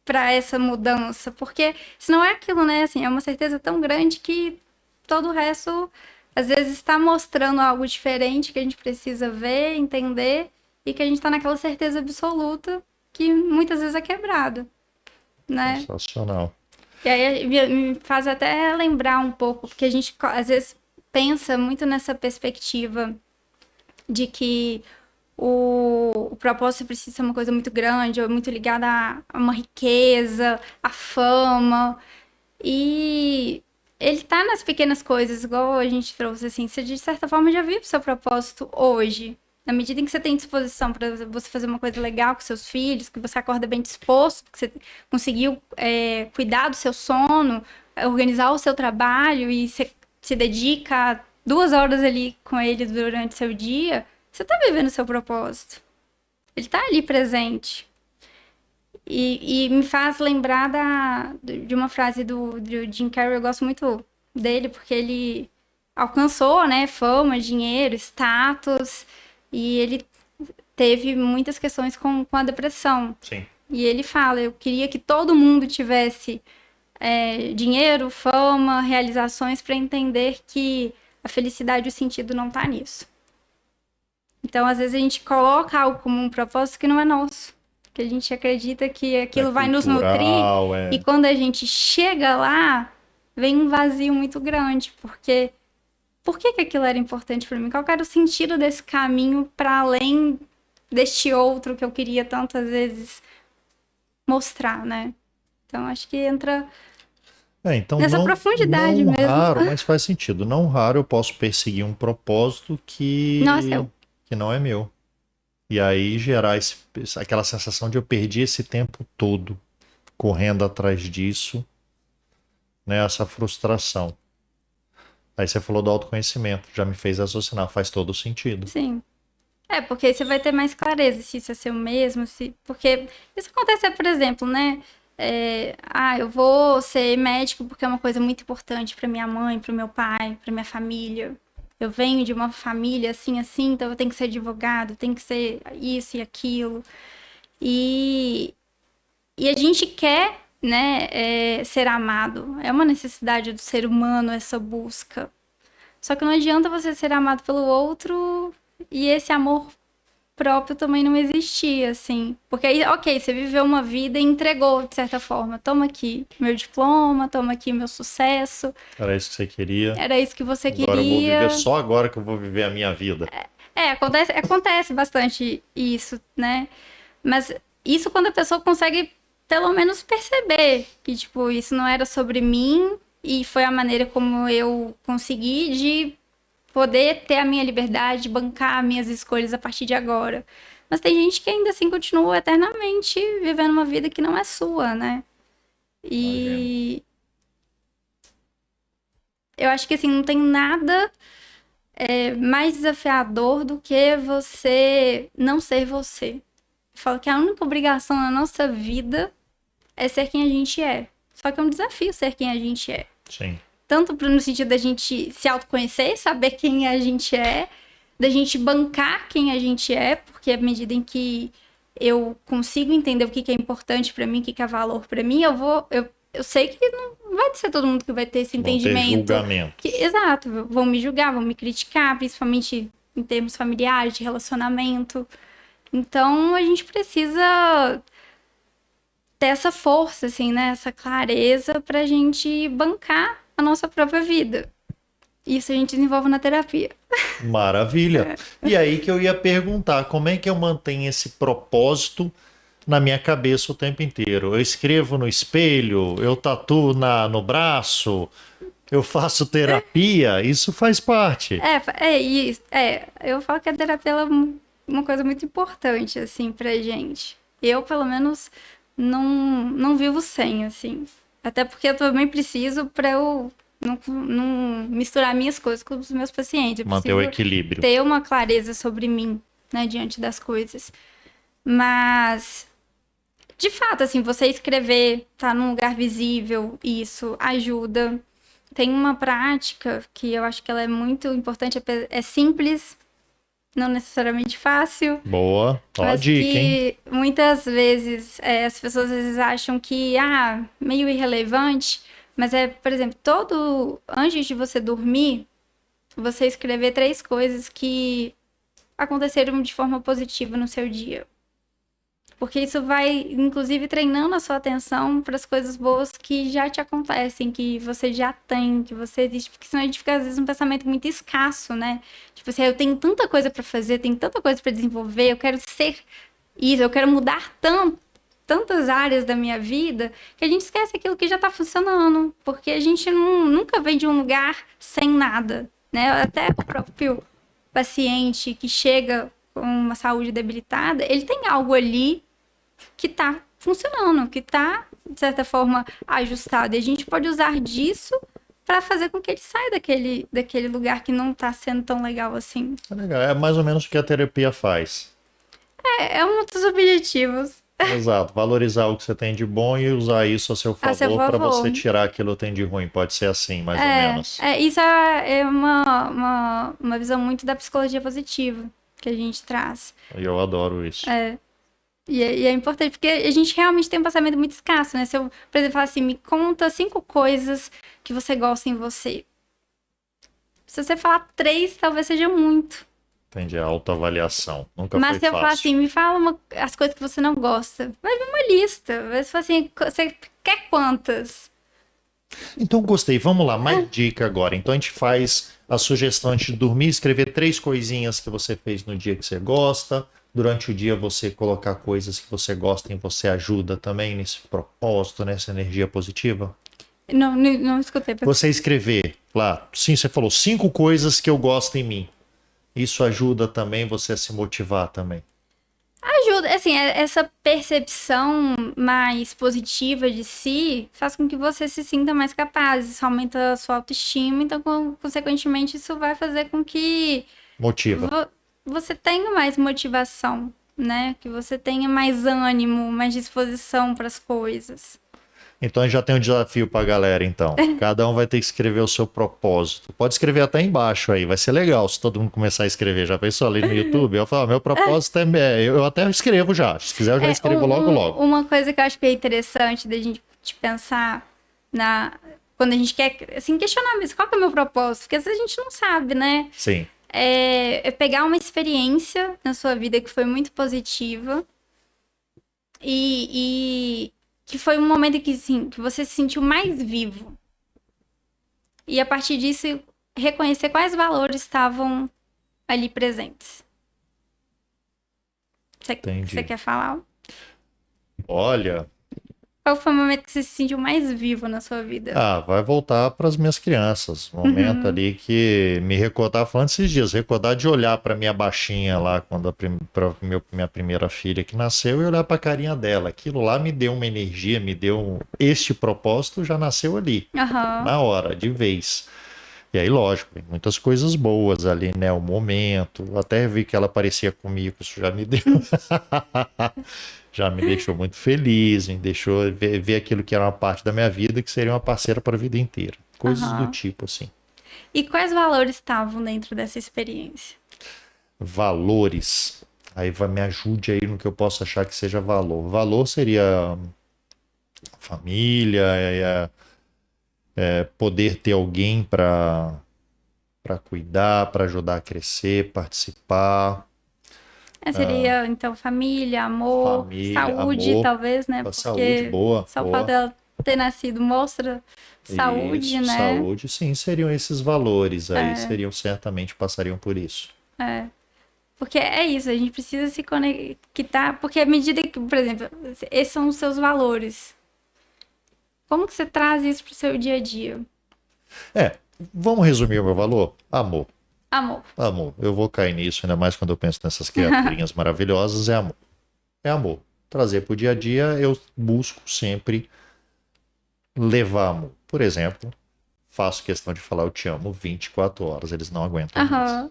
para essa mudança, porque senão é aquilo, né? Assim, é uma certeza tão grande que todo o resto, às vezes, está mostrando algo diferente que a gente precisa ver, entender, e que a gente está naquela certeza absoluta que muitas vezes é quebrado, né? Sensacional. E aí me faz até lembrar um pouco, porque a gente às vezes pensa muito nessa perspectiva de que o propósito precisa ser uma coisa muito grande, ou muito ligada a uma riqueza, a fama. E ele tá nas pequenas coisas, igual a gente trouxe, assim. Você, de certa forma, já vive o seu propósito hoje. Na medida em que você tem disposição para você fazer uma coisa legal com seus filhos, que você acorda bem disposto, que você conseguiu cuidar do seu sono, organizar o seu trabalho e você se dedica 2 horas ali com ele durante o seu dia, você tá vivendo o seu propósito. Ele tá ali presente. E me faz lembrar de uma frase do Jim Carrey. Eu gosto muito dele, porque ele alcançou, né, fama, dinheiro, status, e ele teve muitas questões com a depressão. Sim. E ele fala, eu queria que todo mundo tivesse dinheiro, fama, realizações, para entender que a felicidade e o sentido não tá nisso. Então, às vezes, a gente coloca algo como um propósito que não é nosso. Que a gente acredita que aquilo vai nos nutrir. Cultural, E quando a gente chega lá, vem um vazio muito grande. Porque por que aquilo era importante para mim? Qual era o sentido desse caminho para além deste outro que eu queria tantas vezes mostrar, né? Então, acho que entra então nessa profundidade não mesmo. raro, mas faz sentido. Não raro eu posso perseguir um propósito que Não é seu. que não é meu. E aí gerar aquela sensação de eu perdi esse tempo todo correndo atrás disso, né? Essa frustração. Aí você falou do autoconhecimento, já me fez raciocinar, faz todo sentido. Sim. Porque aí você vai ter mais clareza se isso é seu mesmo, porque isso acontece, por exemplo, né? Eu vou ser médico porque é uma coisa muito importante para minha mãe, para o meu pai, para minha família. Eu venho de uma família assim, então eu tenho que ser advogado, tenho que ser isso e aquilo. E a gente quer, né, ser amado. É uma necessidade do ser humano essa busca. Só que não adianta você ser amado pelo outro e esse amor próprio também não existia, assim. Porque aí, ok, você viveu uma vida e entregou, de certa forma. Toma aqui meu diploma, toma aqui meu sucesso. Era isso que você queria. Era isso que você Agora eu vou queria. viver só agora que eu vou viver a minha vida. Acontece bastante isso, né? Mas isso quando a pessoa consegue pelo menos perceber que, tipo, isso não era sobre mim e foi a maneira como eu consegui de poder ter a minha liberdade, bancar minhas escolhas a partir de agora. Mas tem gente que ainda assim continua eternamente vivendo uma vida que não é sua, né? E eu acho que assim, não tem nada mais desafiador do que você não ser você. Eu falo que a única obrigação na nossa vida é ser quem a gente é. Só que é um desafio ser quem a gente é. Sim. Tanto no sentido da gente se autoconhecer, saber quem a gente é, da gente bancar quem a gente é, porque à medida em que eu consigo entender o que é importante pra mim, o que é valor pra mim, eu sei que não vai ser todo mundo que vai ter esse entendimento. Vão ter julgamento. Exato, vão me julgar, vão me criticar, principalmente em termos familiares, de relacionamento. Então, a gente precisa ter essa força, assim, né? Essa clareza pra gente bancar a nossa própria vida. Isso a gente desenvolve na terapia. Maravilha. E aí que eu ia perguntar, como é que eu mantenho esse propósito na minha cabeça o tempo inteiro? Eu escrevo no espelho, eu tatuo no braço, eu faço terapia, isso faz parte. Eu falo que a terapia ela é uma coisa muito importante, assim, pra gente. Eu, pelo menos, não vivo sem, assim. Até porque eu também preciso pra eu não misturar minhas coisas com os meus pacientes. Eu Manter o preciso equilíbrio. ter uma clareza sobre mim, né, diante das coisas. Mas, de fato, assim, você escrever, tá num lugar visível, isso ajuda. Tem uma prática que eu acho que ela é muito importante, é simples, não necessariamente fácil, Boa. Ó a mas dica, hein? que muitas vezes as pessoas às vezes acham que, meio irrelevante, mas por exemplo, antes de você dormir, você escrever 3 coisas que aconteceram de forma positiva no seu dia. Porque isso vai, inclusive, treinando a sua atenção para as coisas boas que já te acontecem, que você já tem, que você existe. Porque senão a gente fica, às vezes, um pensamento muito escasso, né? Tipo assim, eu tenho tanta coisa para fazer, tenho tanta coisa para desenvolver, eu quero ser isso, eu quero mudar tantas áreas da minha vida, que a gente esquece aquilo que já está funcionando. Porque a gente nunca vem de um lugar sem nada, né? Até o próprio paciente que chega com uma saúde debilitada, ele tem algo ali que tá funcionando, que tá, de certa forma, ajustado. E a gente pode usar disso para fazer com que ele saia daquele lugar que não tá sendo tão legal assim. É legal. É mais ou menos o que a terapia faz. É um dos objetivos. Exato. Valorizar o que você tem de bom e usar isso a seu A seu favor para favor. você tirar aquilo que tem de ruim. Pode ser assim, mais ou menos. Isso é uma visão muito da psicologia positiva que a gente traz. E eu adoro isso. E é importante, porque a gente realmente tem um pensamento muito escasso, né? Se eu, por exemplo, falar assim, me conta 5 coisas que você gosta em você. Se você falar 3, talvez seja muito. Entendi. A autoavaliação. Nunca Mas foi se eu falar fácil. assim, me fala as coisas que você não gosta, vai vir uma lista. Vai falar assim, você quer quantas? Então gostei. Vamos lá, mais dica agora. Então a gente faz a sugestão de dormir, escrever 3 coisinhas que você fez no dia que você gosta. Durante o dia você colocar coisas que você gosta e você ajuda também nesse propósito, nessa energia positiva. Não escutei. Você escrever lá, sim, você falou 5 coisas que eu gosto em mim. Isso ajuda também você a se motivar também. Ajuda, assim, essa percepção mais positiva de si faz com que você se sinta mais capaz, isso aumenta a sua autoestima, então, consequentemente, isso vai fazer com que Motiva. você tenha mais motivação, né? Que você tenha mais ânimo, mais disposição para as coisas. Então a gente já tem um desafio pra galera, então. Cada um vai ter que escrever o seu propósito. Pode escrever até embaixo aí, vai ser legal se todo mundo começar a escrever. Já pensou ali no YouTube? Eu falo, meu propósito eu até escrevo já. Se quiser, eu já escrevo logo. Uma coisa que eu acho que é interessante da gente pensar quando a gente quer, assim, questionar mesmo, qual que é o meu propósito? Porque às vezes a gente não sabe, né? Sim. É pegar uma experiência na sua vida que foi muito positiva e que foi um momento que, assim, que você se sentiu mais vivo. E a partir disso, reconhecer quais valores estavam ali presentes. Entendi. Você quer falar? Olha, Qual foi o momento que você se sentiu mais vivo na sua vida? vai voltar para as minhas crianças. Momento ali que me recordar, falando esses dias, recordar de olhar para minha baixinha lá, quando minha primeira filha que nasceu, e olhar para a carinha dela. Aquilo lá me deu uma energia, me deu este propósito, já nasceu ali, na hora, de vez. E aí, lógico, tem muitas coisas boas ali, né? O momento, até vi que ela parecia comigo, isso já me deu. Já me deixou muito feliz, me deixou ver aquilo que era uma parte da minha vida, que seria uma parceira para a vida inteira. Coisas do tipo, assim. E quais valores estavam dentro dessa experiência? Valores. Aí me ajude aí no que eu posso achar que seja valor. Valor seria família, poder ter alguém para cuidar, para ajudar a crescer, participar. Seria, então, família, amor, saúde, amor, talvez, né? Porque saúde, boa. só o fato dela ter nascido mostra saúde, isso, né? Saúde, sim, seriam esses valores aí, certamente passariam por isso. Porque é isso, a gente precisa se conectar, porque à medida que, por exemplo, esses são os seus valores. Como que você traz isso pro seu dia a dia? Vamos resumir o meu valor? Amor. Amor. Amor. Eu vou cair nisso, ainda mais quando eu penso nessas criaturinhas maravilhosas, é amor. É amor. Trazer pro dia a dia, eu busco sempre levar amor. Por exemplo, faço questão de falar eu te amo 24 horas, eles não aguentam mais.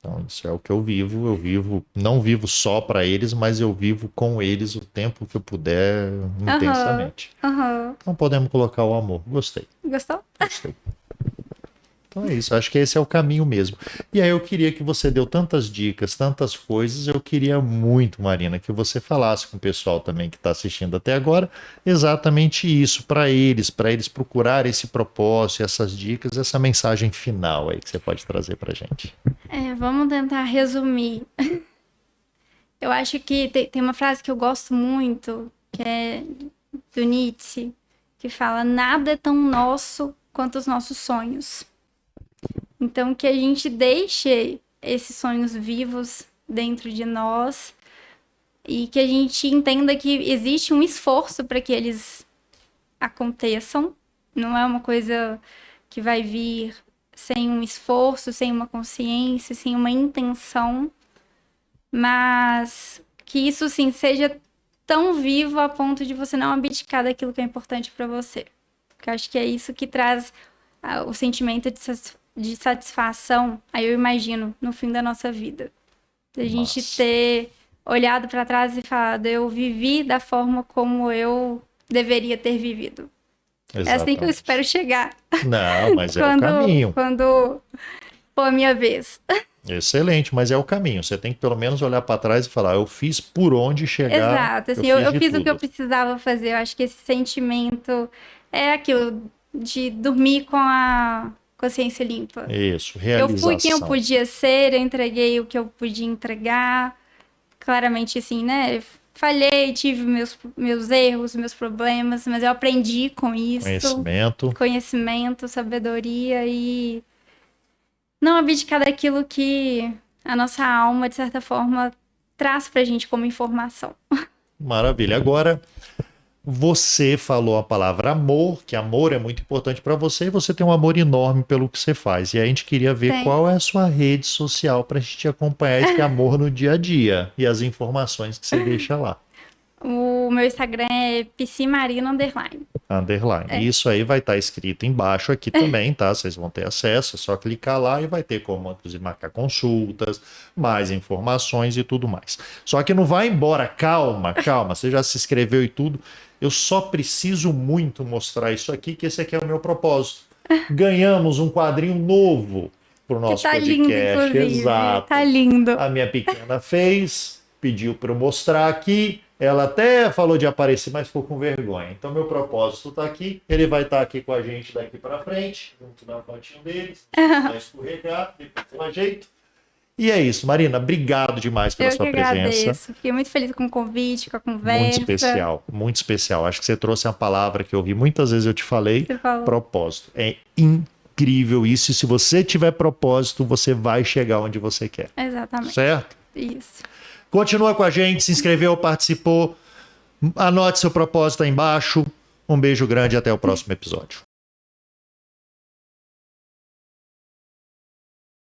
Então, isso é o que eu vivo. Eu vivo, não vivo só para eles, mas eu vivo com eles o tempo que eu puder, intensamente. Aham. Então, podemos colocar o amor. Gostei, Gostou? gostei. Então é isso, acho que esse é o caminho mesmo. E aí eu queria que você deu tantas dicas, tantas coisas, eu queria muito, Marina, que você falasse com o pessoal também que está assistindo até agora, exatamente isso, para eles procurar esse propósito, essas dicas, essa mensagem final aí que você pode trazer para gente. Vamos tentar resumir. Eu acho que tem uma frase que eu gosto muito, que é do Nietzsche, que fala: nada é tão nosso quanto os nossos sonhos. Então, que a gente deixe esses sonhos vivos dentro de nós e que a gente entenda que existe um esforço para que eles aconteçam. Não é uma coisa que vai vir sem um esforço, sem uma consciência, sem uma intenção, mas que isso sim seja tão vivo a ponto de você não abdicar daquilo que é importante para você. Porque eu acho que é isso que traz o sentimento de satisfação, aí eu imagino, no fim da nossa vida. A gente Nossa. ter olhado para trás e falado: eu vivi da forma como eu deveria ter vivido. É assim que eu Exatamente. espero chegar Não, mas é o caminho. quando for a minha vez. Excelente, mas é o caminho. Você tem que pelo menos olhar para trás e falar: eu fiz por onde chegar. Exato, assim, eu de fiz o que eu tudo. precisava fazer. Eu acho que esse sentimento é aquilo de dormir com a consciência limpa. Isso, Eu realização. fui quem eu podia ser, eu entreguei o que eu podia entregar. Claramente, assim, né? Falhei, tive meus erros, meus problemas, mas eu aprendi com isso. Conhecimento, sabedoria e não abdicar daquilo que a nossa alma, de certa forma, traz pra gente como informação. Maravilha. Agora, você falou a palavra amor, que amor é muito importante para você e você tem um amor enorme pelo que você faz. E aí a gente queria ver Tem. qual é a sua rede social para a gente acompanhar esse amor no dia a dia e as informações que você deixa lá. O meu Instagram é psimarina_. Underline. Isso aí vai estar escrito embaixo aqui também, tá? Vocês vão ter acesso, é só clicar lá e vai ter como, inclusive, marcar consultas, mais informações e tudo mais. Só que não vai embora, calma, você já se inscreveu e tudo. Eu só preciso muito mostrar isso aqui, que esse aqui é o meu propósito. Ganhamos um quadrinho novo pro nosso Que tá podcast. lindo, inclusive. Exato. Tá lindo. A minha pequena fez, pediu para eu mostrar aqui. Ela até falou de aparecer, mas ficou com vergonha. Então, meu propósito está aqui. Ele vai estar aqui com a gente daqui para frente, junto na fotinho dele. Vai escorregar, depois eu ajeito. E é isso, Marina. Obrigado demais pela sua presença. Agradeço. Fiquei muito feliz com o convite, com a conversa. Muito especial, muito especial. Acho que você trouxe uma palavra que eu ouvi muitas vezes, eu te falei. Você falou. Propósito. É incrível isso. E se você tiver propósito, você vai chegar onde você quer. Exatamente. Certo? Isso. Continua com a gente, se inscreveu, participou. Anote seu propósito aí embaixo. Um beijo grande e até o próximo episódio.